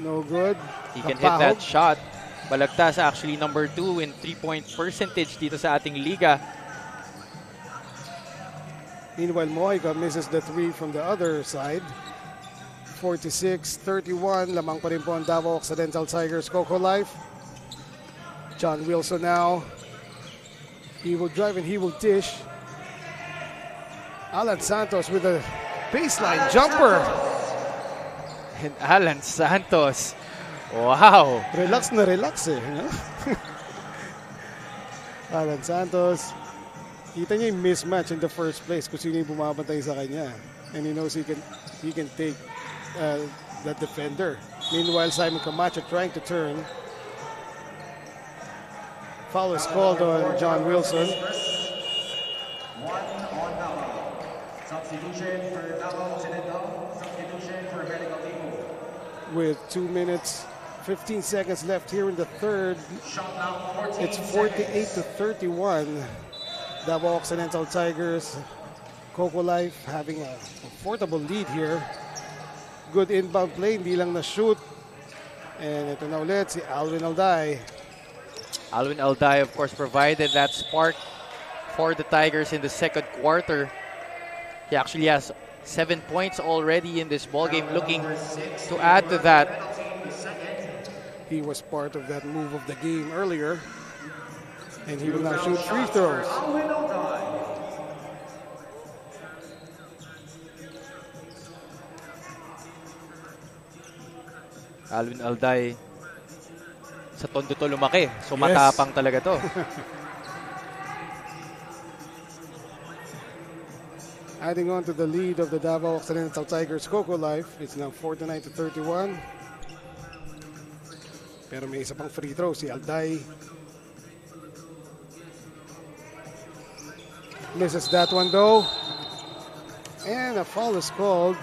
Speaker 1: No good.
Speaker 3: He can hit that shot. Balagtas actually number 2 in 3-point percentage dito sa ating liga.
Speaker 1: Meanwhile, Mojica misses the 3 from the other side. 46-31. Lamang pa rin po ang Davao Occidental Tigers Coco Life. John Wilson now. He will drive and he will dish. Alan Santos with a baseline jumper.
Speaker 3: And Alan Santos. Wow.
Speaker 1: Relax na relax eh. No? Alan Santos. Kita niya yung mismatch in the first place kung sino yung bumabantay sa kanya. And he knows he can take that defender. Meanwhile, Simon Camacho trying to turn. Foul is called on John Wilson.
Speaker 4: Substitution for Davao Occidental. Substitution for Medical Depot.
Speaker 1: With 2 minutes, 15 seconds left here in the third.
Speaker 4: Shot clock 14
Speaker 1: It's 48-31. Davao Occidental Tigers, Coco Life having a comfortable lead here. Good inbound play, hindi lang na-shoot. And ito na ulit si Alvin Alday.
Speaker 3: Alvin Alday, of course, provided that spark for the Tigers in the second quarter. He actually has 7 points already in this ball game, looking to add to that.
Speaker 1: He was part of that move of the game earlier, and he will now shoot free throws.
Speaker 3: Alvin Alday, sa tondo to lumaki. So matapang talaga to.
Speaker 1: Adding on to the lead of the Davao Occidental Tigers Coco Life, it's now 49-31. Pero may isa pang free throw si Alday. Misses that one though. And a foul is called.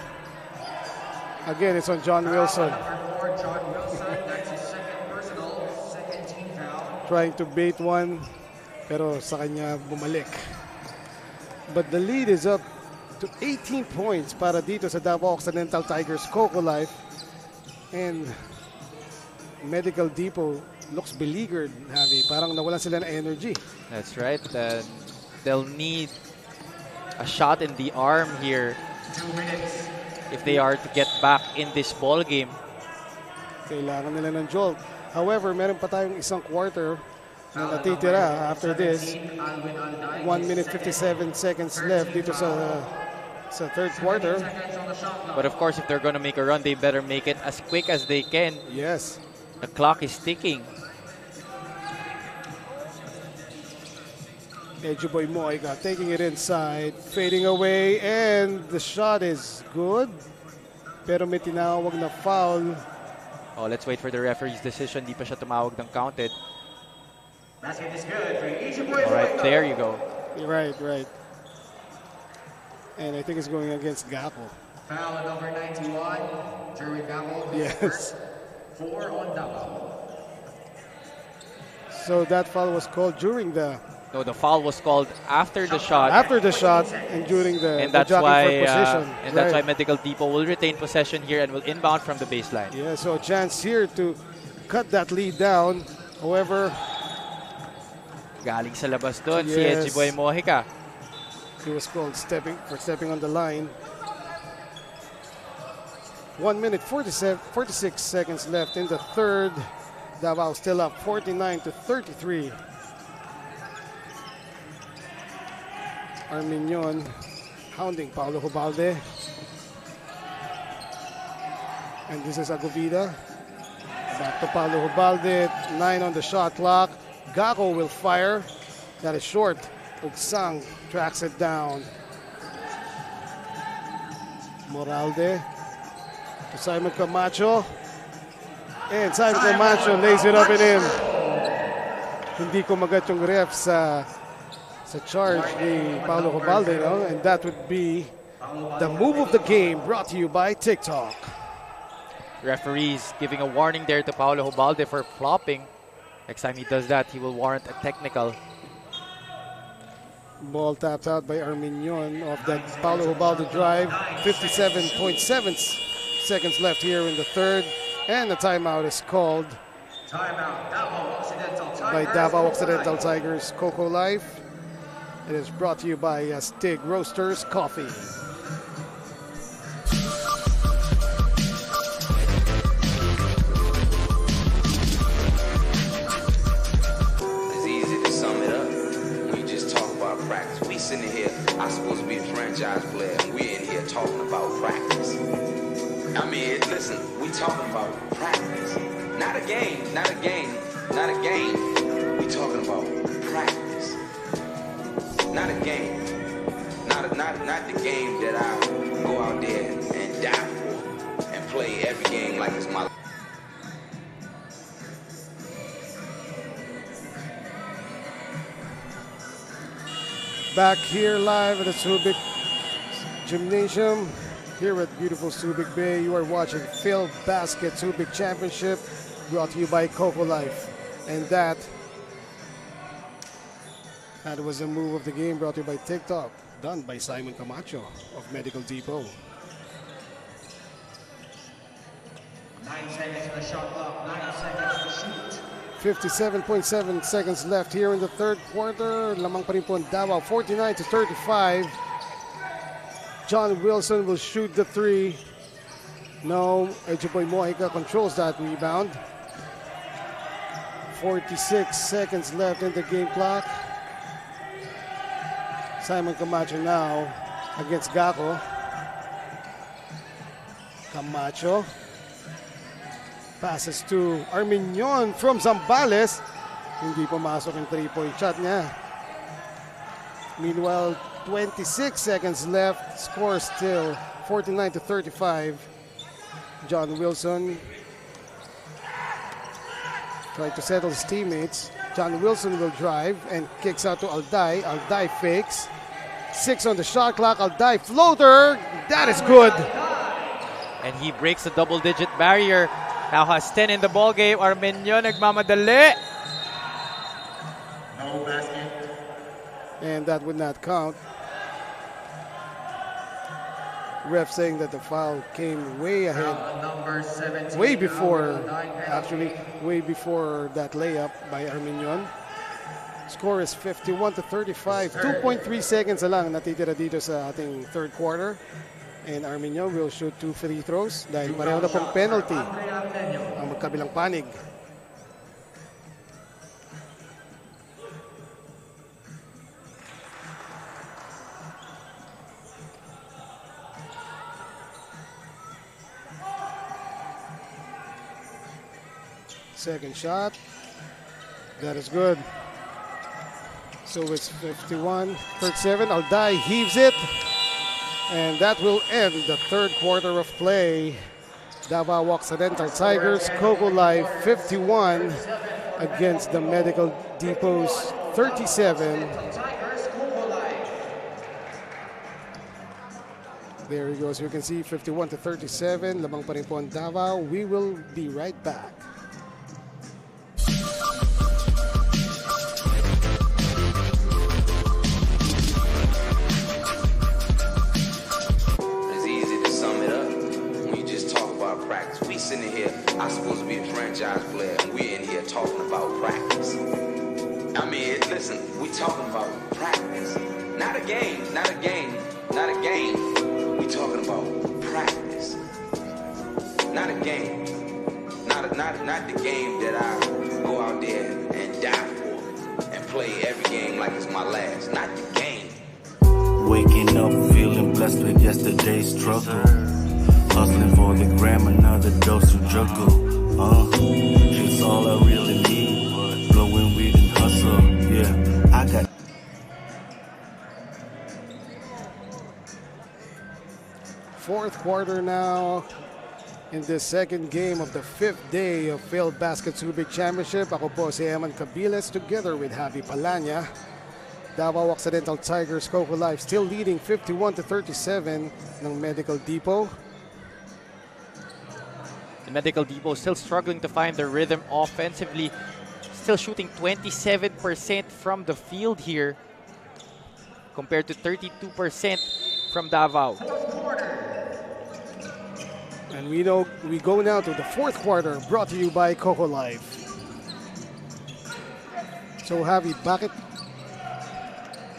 Speaker 1: Again, it's on John Wilson. Trying to bait one, pero sa kanya bumalik. But the lead is up to 18 points para dito sa Davao Occidental Tigers Coco Life. And Medical Depot looks beleaguered, Javi. Parang nawalan sila ng energy.
Speaker 3: That's right. They'll need a shot in the arm here if they are to get back in this ball game.
Speaker 1: Kailangan nila ng jolt. However, meron pa tayong isang quarter na natitira after this. 1 minute 57 seconds left dito sa third quarter.
Speaker 3: But of course, if they're going to make a run, they better make it as quick as they can.
Speaker 1: Yes.
Speaker 3: The clock is ticking.
Speaker 1: Edgeboy Moiga taking it inside, fading away, and the shot is good. Pero may tinawag na foul.
Speaker 3: Oh, let's wait for the referee's decision. Di pa siya tumawag ng counted.
Speaker 4: Basket is good for Edgeboy.
Speaker 3: All right, there you go.
Speaker 1: Right. And I think it's going against Gapo.
Speaker 4: Foul at number 91, Jeremy Davao.
Speaker 1: Yes.
Speaker 4: 4 on Davao.
Speaker 1: So that foul was called during the...
Speaker 3: No, the foul was called after the shot.
Speaker 1: After the shot and during the,
Speaker 3: And that's
Speaker 1: jockey
Speaker 3: why
Speaker 1: for position.
Speaker 3: that's why Medical Depot will retain possession here and will inbound from the baseline.
Speaker 1: Yeah, so a chance here to cut that lead down. However,
Speaker 3: galing sa labas doon si
Speaker 1: Yes.
Speaker 3: Edgeboy Mojica.
Speaker 1: he was called for stepping on the line. 1 minute 46 seconds left in the third. Davao still up 49-33. Arminion hounding Paulo Hubalde. And this is Agovida. Back to Paulo Hubalde. 9 on the shot clock. Gago will fire. That is short. Ugsang tracks it down. Moralde to Simon Camacho. And Simon Camacho lays it up and in. Hindi ko magat yung ref sa charge ni Paulo Hubalde, no? And that would be the move of the game, brought to you by TikTok.
Speaker 3: Referees giving a warning there to Paulo Hubalde for flopping. Next time he does that, he will warrant a technical.
Speaker 1: Ball tapped out by Arminion off that Paulo Hubalde drive. 57.7 seconds left here in the third. And the timeout is called by Davao Occidental Tigers Coco Life. It is brought to you by Stig Roasters Coffee.
Speaker 5: Sitting here, I'm supposed to be a franchise player, and we're in here talking about practice. I mean, listen, we talking about practice. Not a game, not a game, not a game. We talking about practice. Not a game. Not the game that I go out there and die for and play every game like it's my life.
Speaker 1: Back here live at the Subic Gymnasium, here at beautiful Subic Bay. You are watching Filbasket Subic Championship, brought to you by Coco Life. And that was a move of the game, brought to you by TikTok, done by Simon Camacho of Medical Depot.
Speaker 4: 9 seconds on the shot clock, 9 seconds to shoot.
Speaker 1: 57.7 seconds left here in the third quarter. Lamang pa rin po ang Davao, 49-35. John Wilson will shoot the three. No, Ejiboy Mojica controls that rebound. 46 seconds left in the game clock. Simon Camacho now against Gako. Camacho passes to Arminion from Zambales. Hindi pumasok yung 3-point shot niya. Meanwhile, 26 seconds left. Score still 49-35. John Wilson trying to settle his teammates. John Wilson will drive and kicks out to Alday. Alday fakes. 6 on the shot clock. Alday floater. That is good.
Speaker 3: And he breaks the double-digit barrier. Now has 10 in the ball game. Armenio nagmamadali.
Speaker 4: No basket.
Speaker 1: And that would not count. Ref saying that the foul came way ahead.
Speaker 4: Number 17.
Speaker 1: Way before, actually, way before that layup by Arminion. Score is 51-35. 2.3 seconds na lang natitira dito sa ating third quarter. And Arminion will shoot 2 free throws dahil pareho na pong penalty ang magkabilang panig. Second shot. That is good. So it's 51-37. Alday heaves it. And that will end the third quarter of play. Davao Occidental Tigers, Coco Life 51 against the Medical Depot's 37. There he goes. You can see 51-37. Lamang pa rin po ang Davao. We will be right back.
Speaker 5: Sitting here, I'm supposed to be a franchise player, and we're in here talking about practice. I mean, listen, we talking about practice, not a game, not a game, not a game. We talking about practice, not a game, not the game that I go out there and die for and play every game like it's my last. Not the game.
Speaker 6: Waking up feeling blessed with yesterday's struggle. Hustling for the gram, another dose of juggle. She's all I really need. Blowing weed and hustle. Yeah, I got.
Speaker 1: Fourth quarter now in the second game of the fifth day of Filbasket Subic Championship. Ako po si Eman Cabiles together with Javi Palanya. Davao Occidental Tigers, Coco Life still leading 51-37 ng Medical Depot.
Speaker 3: The Medical Depot still struggling to find their rhythm offensively. Still shooting 27% from the field here compared to 32% from Davao.
Speaker 1: And we go now to the fourth quarter, brought to you by Coco Life. So Javi, bakit?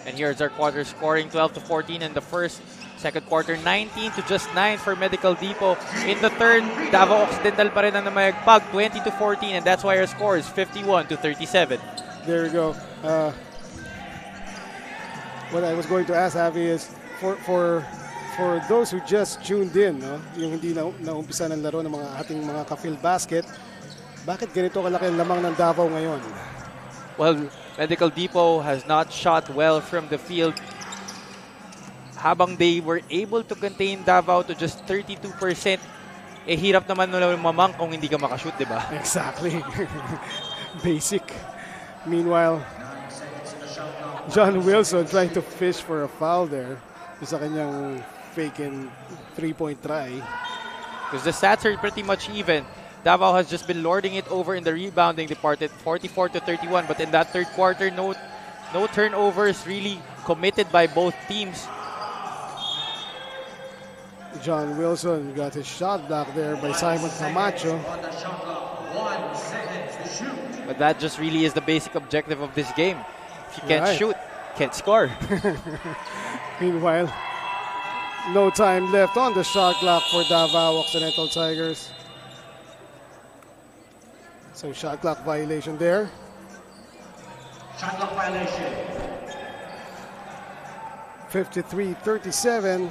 Speaker 3: And here's our quarter scoring 12-14 in the first. Second quarter, 19 to just 9 for Medical Depot. In the third, Davao Occidental pa rin ang namayagpag, 20-14, and that's why our score is 51-37.
Speaker 1: There you go. What I was going to ask, Javi, is for those who just tuned in, no, yung hindi naumpisa ng laro ng mga ating mga ka-Filbasket, bakit ganito kalaki ang lamang ng Davao ngayon?
Speaker 3: Well, Medical Depot has not shot well from the field. Habang they were able to contain Davao to just 32%, eh hirap naman nila mamang kung hindi ka makashoot, di ba?
Speaker 1: Exactly. Basic. Meanwhile, John Wilson trying to fish for a foul there sa kanyang fake and three-point try.
Speaker 3: Because the stats are pretty much even. Davao has just been lording it over in the rebounding department, 44-31. But in that third quarter, no turnovers really committed by both teams.
Speaker 1: John Wilson got his shot blocked there by Simon Camacho.
Speaker 3: But that just really is the basic objective of this game. If you can't shoot, can't score.
Speaker 1: Meanwhile, No time left on the shot clock for Davao Occidental Tigers. So shot clock violation there.
Speaker 4: Shot clock violation.
Speaker 1: 53-37.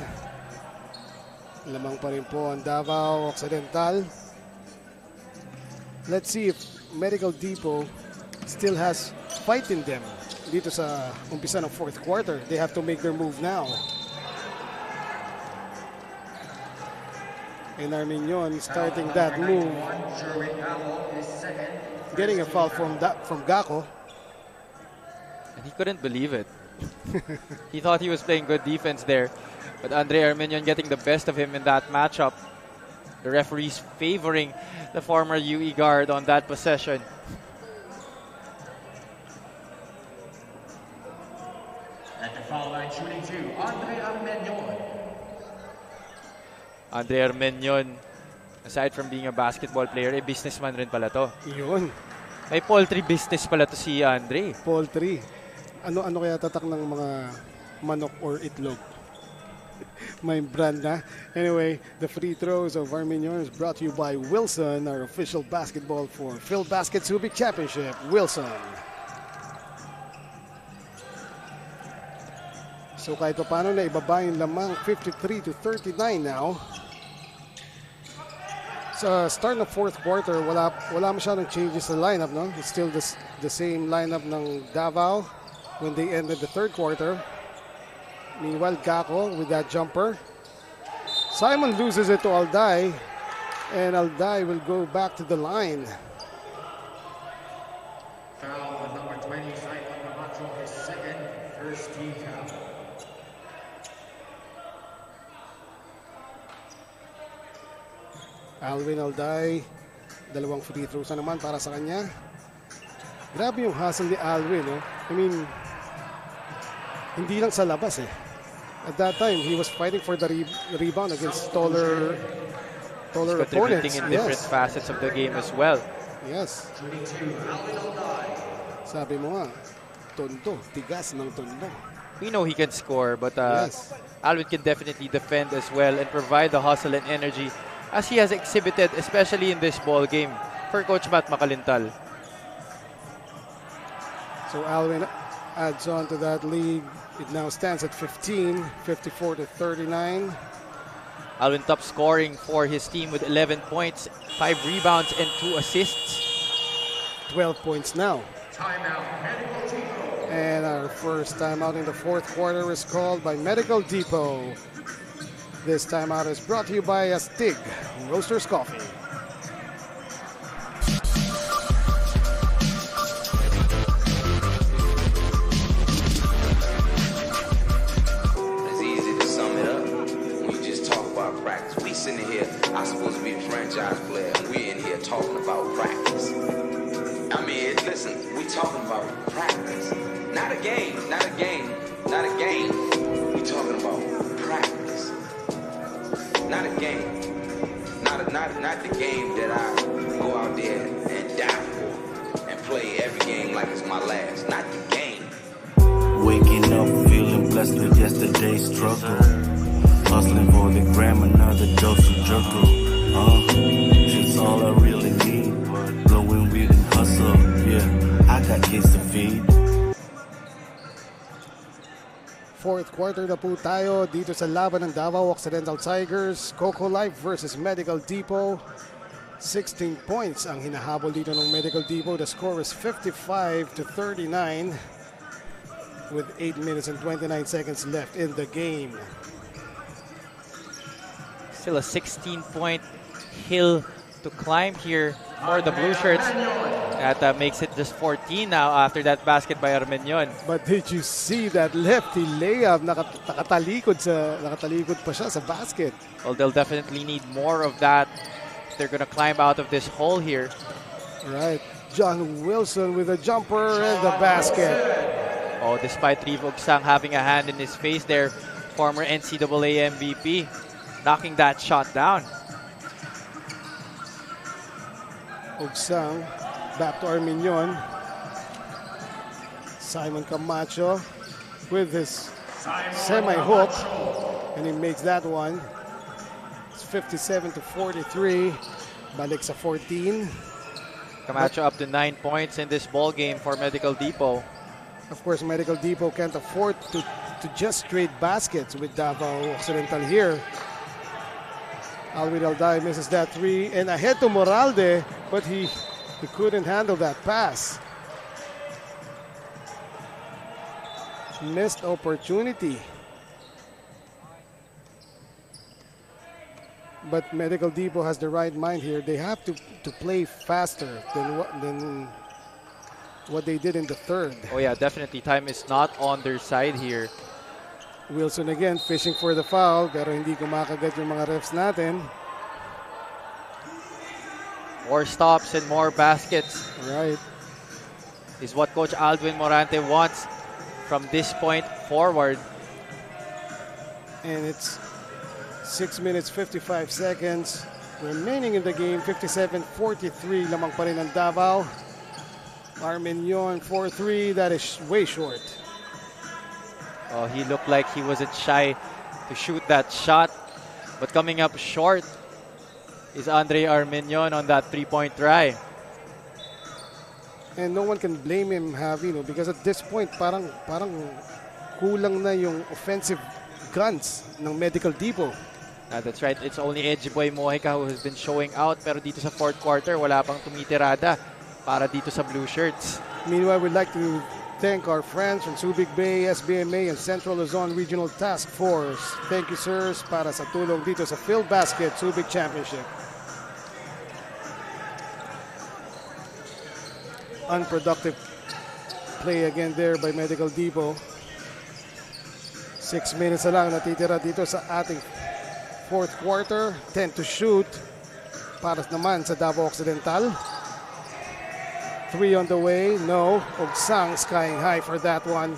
Speaker 1: Lamang pa rin po ang Davao Occidental. Let's see if Medical Depot still has fight in them dito sa umpisa ng fourth quarter. They have to make their move now. And Armenian starting that move. Getting a foul from Gako.
Speaker 3: And he couldn't believe it. He thought he was playing good defense there. But Andre Armenian getting the best of him in that matchup. The referees favoring the former UE guard on that possession.
Speaker 4: At the foul line shooting two, Andre Armenian.
Speaker 3: Andre Armenian, aside from being a basketball player, businessman rin pala to.
Speaker 1: Yun.
Speaker 3: May poultry business pala to si Andre.
Speaker 1: Poultry. Ano kaya tatak ng mga manok or itlog? May brand na. Anyway, the free throws of Armenian is brought to you by Wilson, our official basketball for Filbasket Subic Championship. Wilson. So kahit pa paano na ibaba yung lamang 53-39 now. Sa start ng fourth quarter, wala masyadong changes sa lineup, no? It's still the same lineup ng Davao when they ended the third quarter. Meanwhile, Gako with that jumper. Simon loses it to Alday, and Alday will go back to the line.
Speaker 4: Foul with number 20, Simon Camacho, his second, first team foul.
Speaker 1: Alvin Alday, dalawang free throws na naman para sa kanya. Grabe yung hustle ni Alvin, no? I mean, hindi lang sa labas eh. At that time, he was fighting for the rebound against taller opponents.
Speaker 3: Contributing in different facets of the game as well.
Speaker 1: Yes. Sabi mo nga, tondo, tigas ng tondo.
Speaker 3: We know he can score, but
Speaker 1: Yes.
Speaker 3: Alvin can definitely defend as well and provide the hustle and energy as he has exhibited, especially in this ball game for Coach Matt Makalintal.
Speaker 1: So Alvin adds on to that lead. It now stands at 15, 54-39.
Speaker 3: Alvin top scoring for his team with 11 points, 5 rebounds, and 2 assists.
Speaker 1: 12 points now.
Speaker 4: Timeout, Medical Depot.
Speaker 1: And our first timeout in the fourth quarter is called by Medical Depot. This timeout is brought to you by Astig Roasters Coffee.
Speaker 5: It's easy to sum it up when you just talk about practice. We sitting here, I'm supposed to be a franchise player, and we in here talking about practice. I mean, listen, we talking about practice. Not a game, not a game, not a game. We talking about practice. Not a game. Not the game that I go out there and die for and play every game like it's my last. Not the game.
Speaker 6: Waking up feeling blessed with yesterday's struggle. Hustling for the gram, another dose of juggle. She's all I really need. Blowing weed and hustle, yeah, I got kids to feed.
Speaker 1: Fourth quarter na po tayo dito sa laban ng Davao Occidental Tigers. Coco Life versus Medical Depot. 16 points ang hinahabol dito ng Medical Depot. The score is 55-39 with 8 minutes and 29 seconds left in the game.
Speaker 3: Still a 16-point hill to climb here for the Blue Shirts. That makes it just 14 now after that basket by Armenian.
Speaker 1: But did you see that lefty layup? Nakatalikod pa siya sa basket.
Speaker 3: Well, they'll definitely need more of that. They're gonna climb out of this hole here.
Speaker 1: Right. John Wilson with a jumper and the basket.
Speaker 3: Oh, despite Rivo Ogsang having a hand in his face there, former NCAA MVP, knocking that shot down.
Speaker 1: Ogsang back to Armenian. Simon Camacho with his semi-hook. And he makes that one. It's 57 to 43. Balik sa 14.
Speaker 3: Camacho up to 9 points in this ball game for Medical Depot.
Speaker 1: Of course, Medical Depot can't afford to just trade baskets with Davao Occidental here. Alvin Alday misses that three. And ahead to Moralde, but he couldn't handle that pass. Missed opportunity. But Medical Depot has the right mind here. They have to play faster than what they did in the third.
Speaker 3: Oh yeah, definitely. Time is not on their side here.
Speaker 1: Wilson again fishing for the foul, pero hindi kumakagat yung mga refs natin.
Speaker 3: More stops and more baskets.
Speaker 1: Right.
Speaker 3: Is what Coach Alvin Morante wants from this point forward.
Speaker 1: And it's 6 minutes 55 seconds remaining in the game. 57-43 lamang pa rin ang Davao. Armenion 4-3, that is way short.
Speaker 3: Oh, he looked like he wasn't shy to shoot that shot. But coming up short is Andre Armenion on that three-point try.
Speaker 1: And no one can blame him, Javi, because at this point, parang kulang na yung offensive guns ng Medical Depot.
Speaker 3: That's right. It's only Edgy Boy Mojica who has been showing out. Pero dito sa fourth quarter, wala pang tumitirada para dito sa Blue Shirts.
Speaker 1: Meanwhile, we'd like to thank our friends from Subic Bay, SBMA, and Central Luzon Regional Task Force. Thank you, sirs, para sa tulong dito sa Filbasket Subic Championship. Unproductive play again there by Medical Depot. 6 minutes na lang natitira dito sa ating fourth quarter. 10 to shoot para naman sa Davao Occidental. 3 on the way. No. Ogsang skying high for that one.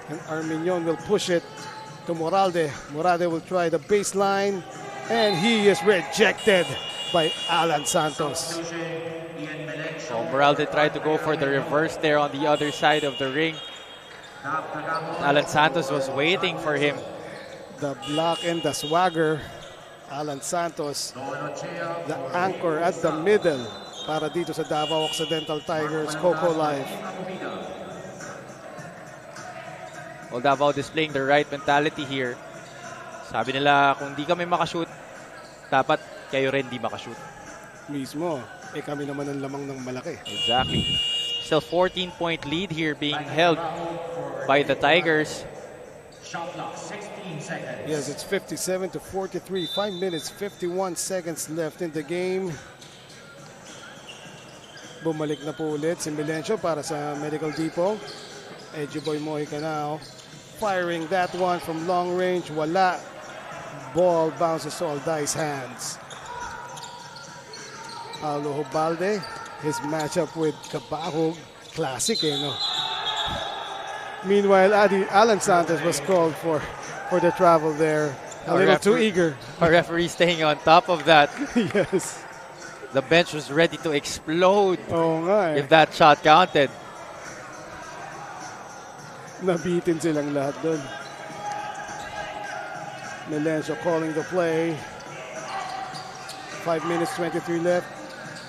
Speaker 1: And Armenion will push it to Moralde. Moralde will try the baseline. And he is rejected by Alan Santos.
Speaker 3: So Moralde tried to go for the reverse there on the other side of the ring. Alan Santos was waiting for him.
Speaker 1: The block and the swagger. Alan Santos, the anchor at the middle para dito sa Davao Occidental Tigers, Coco Life.
Speaker 3: Well, Davao displaying the right mentality here. Sabi nila, kung di kami makashoot, dapat kayo rin di makashoot.
Speaker 1: Mismo. Kami naman ang lamang ng malaki.
Speaker 3: Exactly. Still 14-point lead here being held by the Tigers.
Speaker 4: Shot clock, 16 seconds.
Speaker 1: Yes, it's 57-43. 5 minutes, 51 seconds left in the game. Bumalik na po ulit si Milencio para sa Medical Depot. Edgy Boy Mojica now. Firing that one from long range. Wala. Ball bounces to Alday's hands. Paulo Hobalde, his matchup with Cabahog. Classic, no? Meanwhile, Alan Santos was called for the travel there. A little too eager.
Speaker 3: Our referee staying on top of that.
Speaker 1: Yes.
Speaker 3: The bench was ready to explode if that shot counted.
Speaker 1: Nabitin silang lahat doon. Melencio calling the play. 5 minutes, 23 left.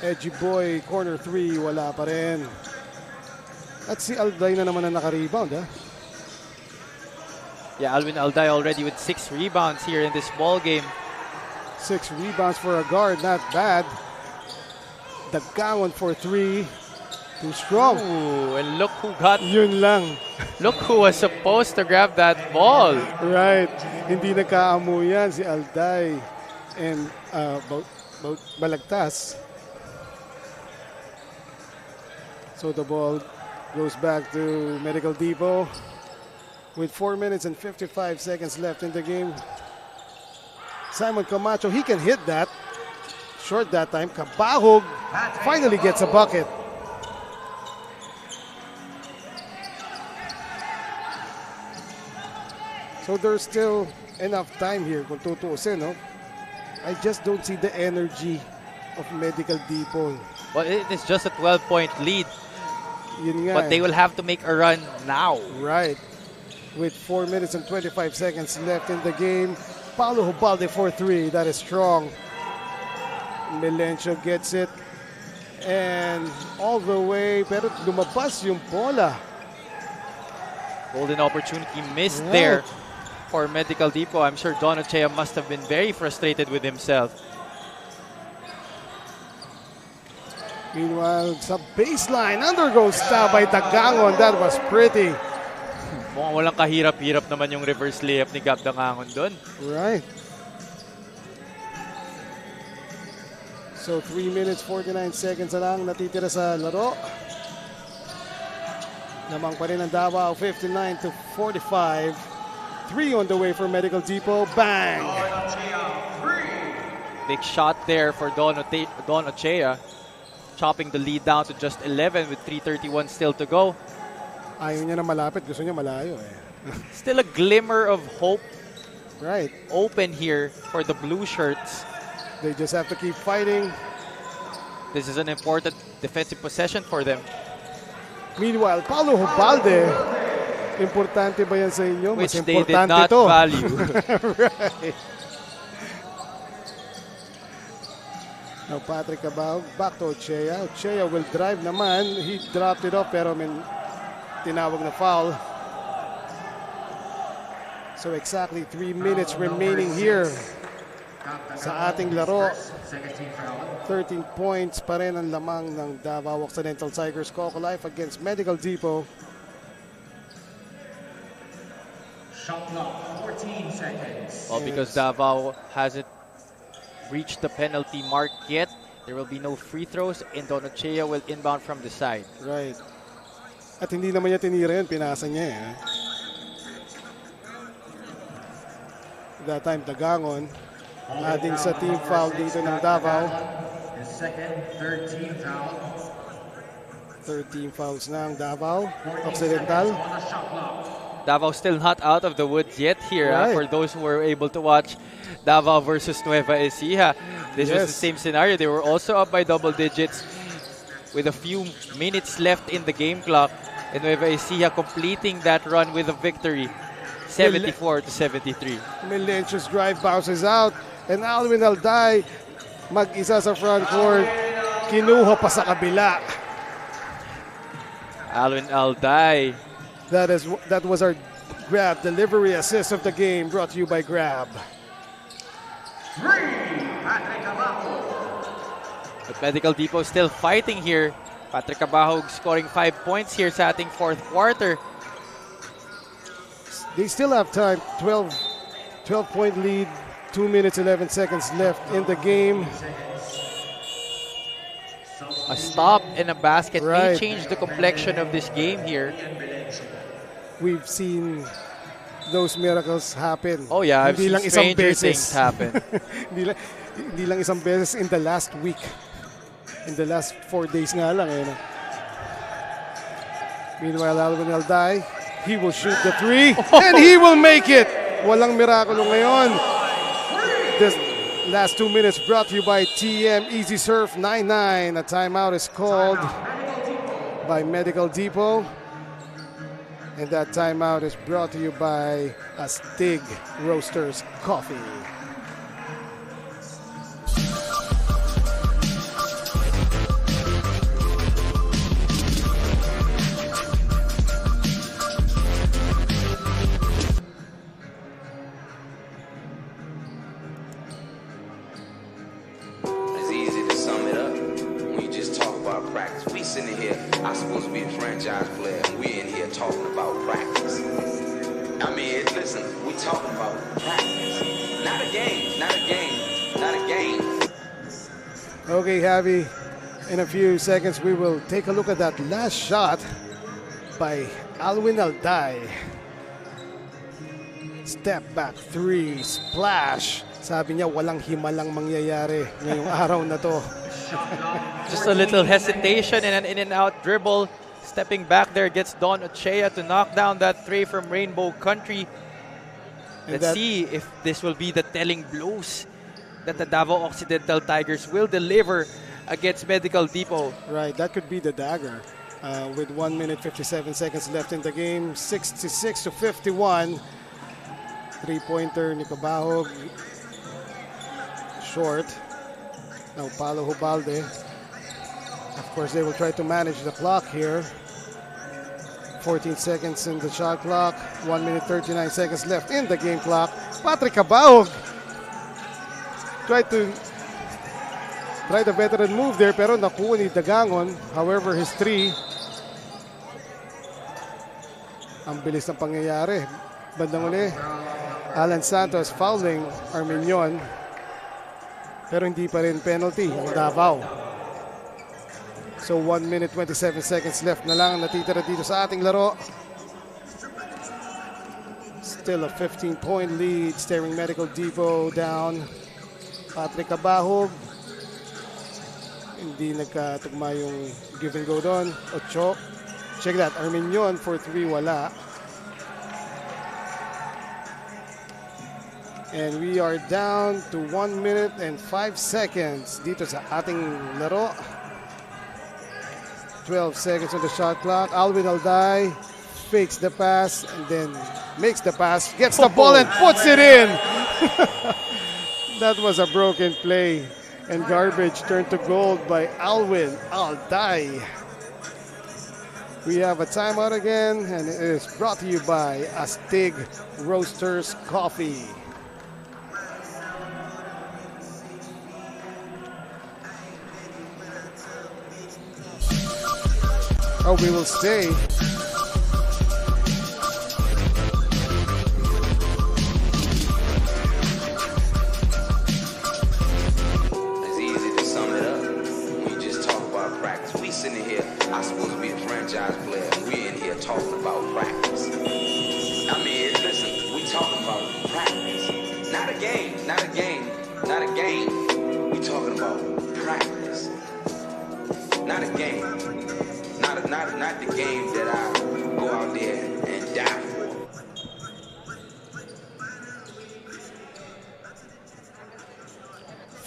Speaker 1: Edgy Boy, corner 3, wala pa rin. At si Alday na naman na naka-rebound, ha?
Speaker 3: Yeah, Alvin Alday already with 6 rebounds here in this ball game.
Speaker 1: 6 rebounds for a guard, not bad. Daggangon for 3. Too strong.
Speaker 3: Ooh, and look who got...
Speaker 1: Yun lang.
Speaker 3: Look who was supposed to grab that ball.
Speaker 1: Right. Hindi nagkaamo yan si Alday. And Balagtas. So the ball goes back to Medical Depot with 4 minutes and 55 seconds left in the game. Simon Camacho, he can hit that. Short that time. Cabahog finally gets a bucket. So there's still enough time here kung tutuusin, no? I just don't see the energy of Medical Depot.
Speaker 3: Well, it is just a 12-point lead.
Speaker 1: Yun nga,
Speaker 3: but they will have to make a run now.
Speaker 1: Right. With 4 minutes and 25 seconds left in the game. Paulo Hubalde for 3. That is strong. Melencio gets it. And all the way, pero lumabas yung bola.
Speaker 3: Golden opportunity missed there for Medical Depot. I'm sure Don Ochea must have been very frustrated with himself.
Speaker 1: Meanwhile, sa baseline, undergoes by Dagangon. That was pretty.
Speaker 3: Mukhang walang kahirap-hirap naman yung reverse layup ni Gab Dagangon doon.
Speaker 1: Right. So 3 minutes 49 seconds na lang natitira sa laro. Lamang pa rin ang Davao, 59 to 45. 3 on the way for Medical Depot. Bang!
Speaker 3: Big shot there for Don Ochea, chopping the lead down to just 11 with 3:31 still to go.
Speaker 1: Ayaw niya na malapit, gusto niya malayo eh.
Speaker 3: Still a glimmer of hope
Speaker 1: Right.
Speaker 3: open here for the blue shirts.
Speaker 1: They just have to keep fighting.
Speaker 3: This is an important defensive possession for them.
Speaker 1: Meanwhile, Paulo Hubalde, importante ba yan sa inyo?
Speaker 3: Which
Speaker 1: Mas
Speaker 3: they did
Speaker 1: importante
Speaker 3: not
Speaker 1: to.
Speaker 3: value.
Speaker 1: Right. Now Patrick Cabao, back to Ochea. Ochea will drive naman. He dropped it off pero tinawag na foul. So exactly 3 minutes remaining here sa ating laro. 13 points pa rin ang lamang ng Davao Occidental Tigers Coco Life against Medical Depot.
Speaker 4: Shot clock, 14 seconds.
Speaker 3: Well, because Davao hasn't reached the penalty mark yet, there will be no free throws, and Don Ochea will inbound from the side.
Speaker 1: Right. At hindi naman niya tinira yun, pinasa niya eh. That time, Dagangon, adding sa team foul dito ng Davao.
Speaker 4: His second, 13 foul.
Speaker 1: 13 fouls na ang Davao Occidental.
Speaker 4: On the shot clock.
Speaker 3: Davao still not out of the woods yet here.
Speaker 1: Right.
Speaker 3: For those who were able to watch Davao versus Nueva Ecija, this was the same scenario. They were also up by double digits with a few minutes left in the game clock, and Nueva Ecija completing that run with a victory, 74 to 73.
Speaker 1: Melencho's drive bounces out, and Alwin Alday mag-isa sa front court, kinuha pa sa kabila.
Speaker 3: Alwin Alday.
Speaker 1: That was our Grab delivery assist of the game, brought to you by Grab.
Speaker 4: Patrick Abajo.
Speaker 3: But Medical Depot still fighting here. Patrick Abajo scoring 5 points here sa ating fourth quarter.
Speaker 1: They still have time, 12-point lead, 2 minutes 11 seconds left in the game.
Speaker 3: A stop and a basket may
Speaker 1: Right.
Speaker 3: change the complexion of this game here.
Speaker 1: We've seen those miracles happen.
Speaker 3: Oh yeah, I've
Speaker 1: Hindi
Speaker 3: seen
Speaker 1: lang isang
Speaker 3: stranger
Speaker 1: beses.
Speaker 3: things happen.
Speaker 1: hindi lang isang beses in the last week. In the last 4 days nga lang. Eh, no? Meanwhile, Alvin Alday, he will shoot the 3 and he will make it. Walang mirakulo ngayon. This last 2 minutes brought to you by TM Easy Surf 99. A timeout is called by Medical Depot. And that timeout is brought to you by Astig Roasters Coffee.
Speaker 5: It's easy to sum it up when you just talk about practice. We sitting here, I'm supposed to be a franchise player, and we in here talking about practice. I mean, listen, we talking about practice. Not a game, not a game, not a game.
Speaker 1: Okay, Javi, in a few seconds we will take a look at that last shot by Alwin Alday. Step back 3, splash. Sabi niya walang himalang mangyayari ngayong araw na to.
Speaker 3: Just a little hesitation and an in and out dribble. Stepping back there gets Don Ochea to knock down that 3 from Rainbow Country. Let's see if this will be the telling blows that the Davao Occidental Tigers will deliver against Medical Depot.
Speaker 1: Right, that could be the dagger. With 1 minute 57 seconds left in the game, 66 to 51. Three-pointer ni Cabahog. Short. Now Paulo Hubalde. Of course, they will try to manage the clock here. 14 seconds in the shot clock. 1 minute 39 seconds left in the game clock. Patrick Cabahog tried the veteran move there pero nakuha ni Dagangon. However, his three, ang bilis ng pangyayari. Bandang uli, Alan Santos fouling Arminion. Pero hindi pa rin penalty ang Davao. So 1 minute 27 seconds left na lang natitira dito sa ating laro. Still a 15-point lead, staring Medical Depot down. Patrick Cabahog. Hindi nagkatugma yung give and go doon. Ocho. Check that, Arminion for 3, wala. And we are down to 1 minute and 5 seconds dito sa ating laro. 12 seconds on the shot clock. Alvin Alday fakes the pass and then makes the pass, gets the ball and puts it in. That was a broken play. And garbage turned to gold by Alvin Alday. We have a timeout again, and it is brought to you by Astig Roasters Coffee. Oh, we will stay.
Speaker 5: It's easy to sum it up when you just talk about practice. We sitting here, I'm supposed to be a franchise player, and we in here talking about practice. I mean, listen, we talking about practice. Not a game, not a game, not a game. We talking about practice. Not a game. Not the game that I go out there and die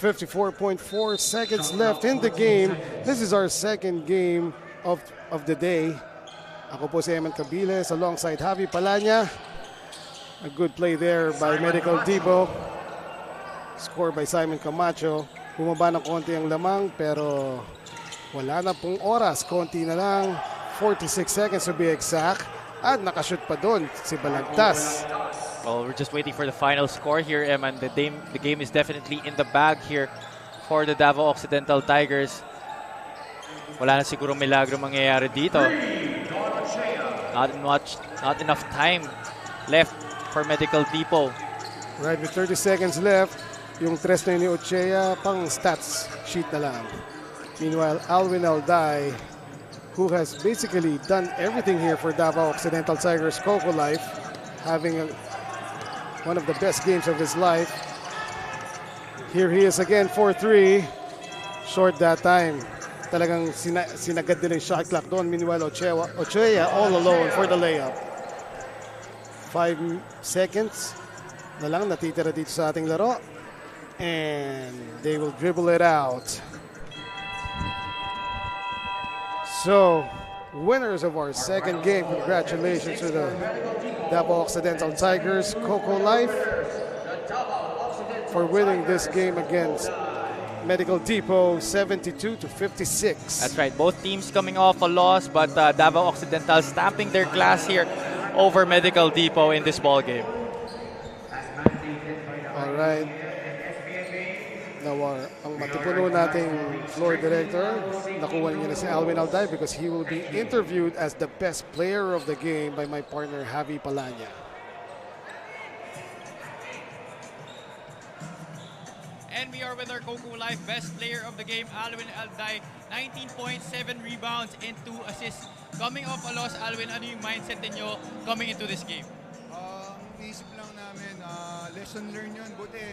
Speaker 5: for.
Speaker 1: .4 seconds left in the game. This is our second game of the day. Ako po si Eman Cabiles alongside Javi Palanya. A good play there by Medical Depot. Score by Simon Camacho. Bumaba ng konti ang lamang pero wala na pong oras. Konti na lang. 46 seconds to be exact. At nakashoot pa doon si Balagtas.
Speaker 3: Well, we're just waiting for the final score here, Eman. The game is definitely in the bag here for the Davao Occidental Tigers. Wala na siguro milagro mangyayari dito. Not enough time left for Medical Depot.
Speaker 1: Right, with 30 seconds left, yung tres na yun ni Ochea, pang stats sheet na lang. Meanwhile, Alvin Alday, who has basically done everything here for Davao Occidental Tigers Coco Life, having one of the best games of his life. Here he is again, 4-3. Short that time. Talagang sinagad din yung shot clock doon. Meanwhile, Ochea all alone for the layup. 5 seconds na lang natitira dito sa ating laro. And they will dribble it out. So, winners of our second game, congratulations to the Davao Occidental Tigers, Coco Life, for winning this game against Medical Depot 72-56.
Speaker 3: That's right, both teams coming off a loss, but Davao Occidental stamping their class here over Medical Depot in this ball game.
Speaker 1: All right. Now, ang matipuno nating floor director, nakuha niya na si Alvin Alday because he will be interviewed as the best player of the game by my partner, Javi Palanya.
Speaker 7: And we are with our Coco Life best player of the game, Alvin Alday. 19.7 rebounds and 2 assists. Coming off a loss, Alvin, ano yung mindset ninyo coming into this game?
Speaker 8: Isip lang namin, lesson learned yun. Buti,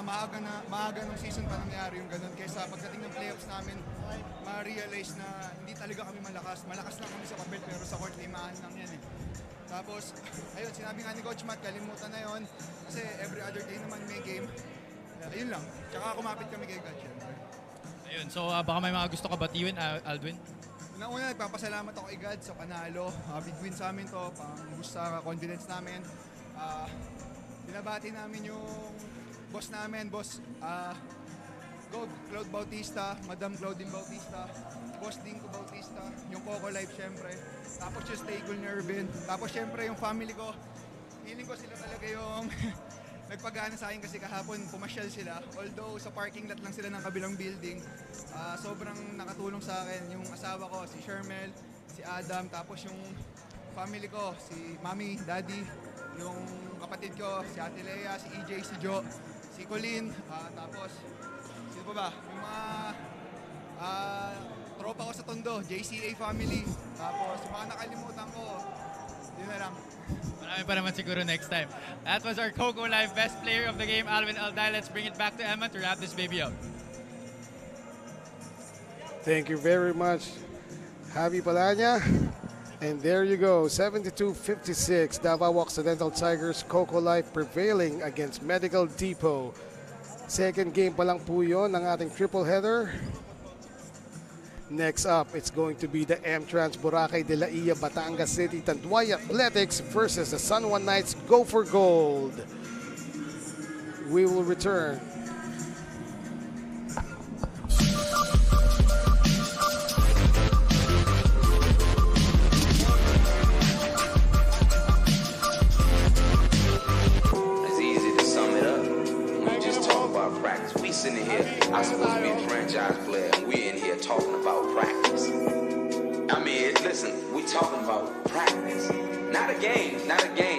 Speaker 8: maaga nung season pa nangyari yung ganun. Kaysa pagdating ng playoffs namin, ma-realize na hindi talaga kami malakas. Malakas lang kami sa papel pero sa court, limahan lang yan eh. Tapos, ayun, sinabi nga ni Coach Matt, kalimutan na yun. Kasi every other day naman may game. Ayun lang. Tsaka kumapit kami kay God.
Speaker 7: Ayun, so baka may mga gusto ka batiwin, Alvin?
Speaker 8: Una-una, nagpapasalamat ako kay God sa panalo. Big win sa amin to, pang-boost sa confidence namin. Binabati namin yung boss namin, boss Claude Bautista, Madam Claudine Bautista, Boss Dinko Bautista, yung Coco Life syempre, tapos yung Stable Nervin, tapos syempre yung family ko. Feeling ko sila talaga yung nagpagana sa akin kasi kahapon pumasyal sila. Although sa parking lot lang sila ng kabilang building, sobrang nakatulong sa akin. Yung asawa ko, si Shermel, si Adam, tapos yung family ko, si Mami, Daddy, yung kapatid ko, si Ate Lea, si EJ, si Jo, si Colleen, tapos sino pa ba? Yung mga tropa ko sa Tondo, JCA family, tapos yung mga nakalimutan ko, yun na lang.
Speaker 7: Marami pa naman siguro next time. That was our Coco Live best player of the game, Alvin Alday. Let's bring it back to Emma to wrap this baby up.
Speaker 1: Thank you very much, Javi Palanya. And there you go, 72-56, Davao Occidental Tigers, Coco Life prevailing against Medical Depot. Second game pa lang po yun ng ating triple header. Next up, it's going to be the M-Trans Boracay de la Ia Batangas City Tanduay Athletics versus the San Juan Knights Go for Gold. We will return.
Speaker 5: It's easy to sum it up. We just talk about practice. We sitting here, I'm supposed to be a franchise player, and we in here talking about practice. I mean, listen, we talking about practice. Not a game, not a game.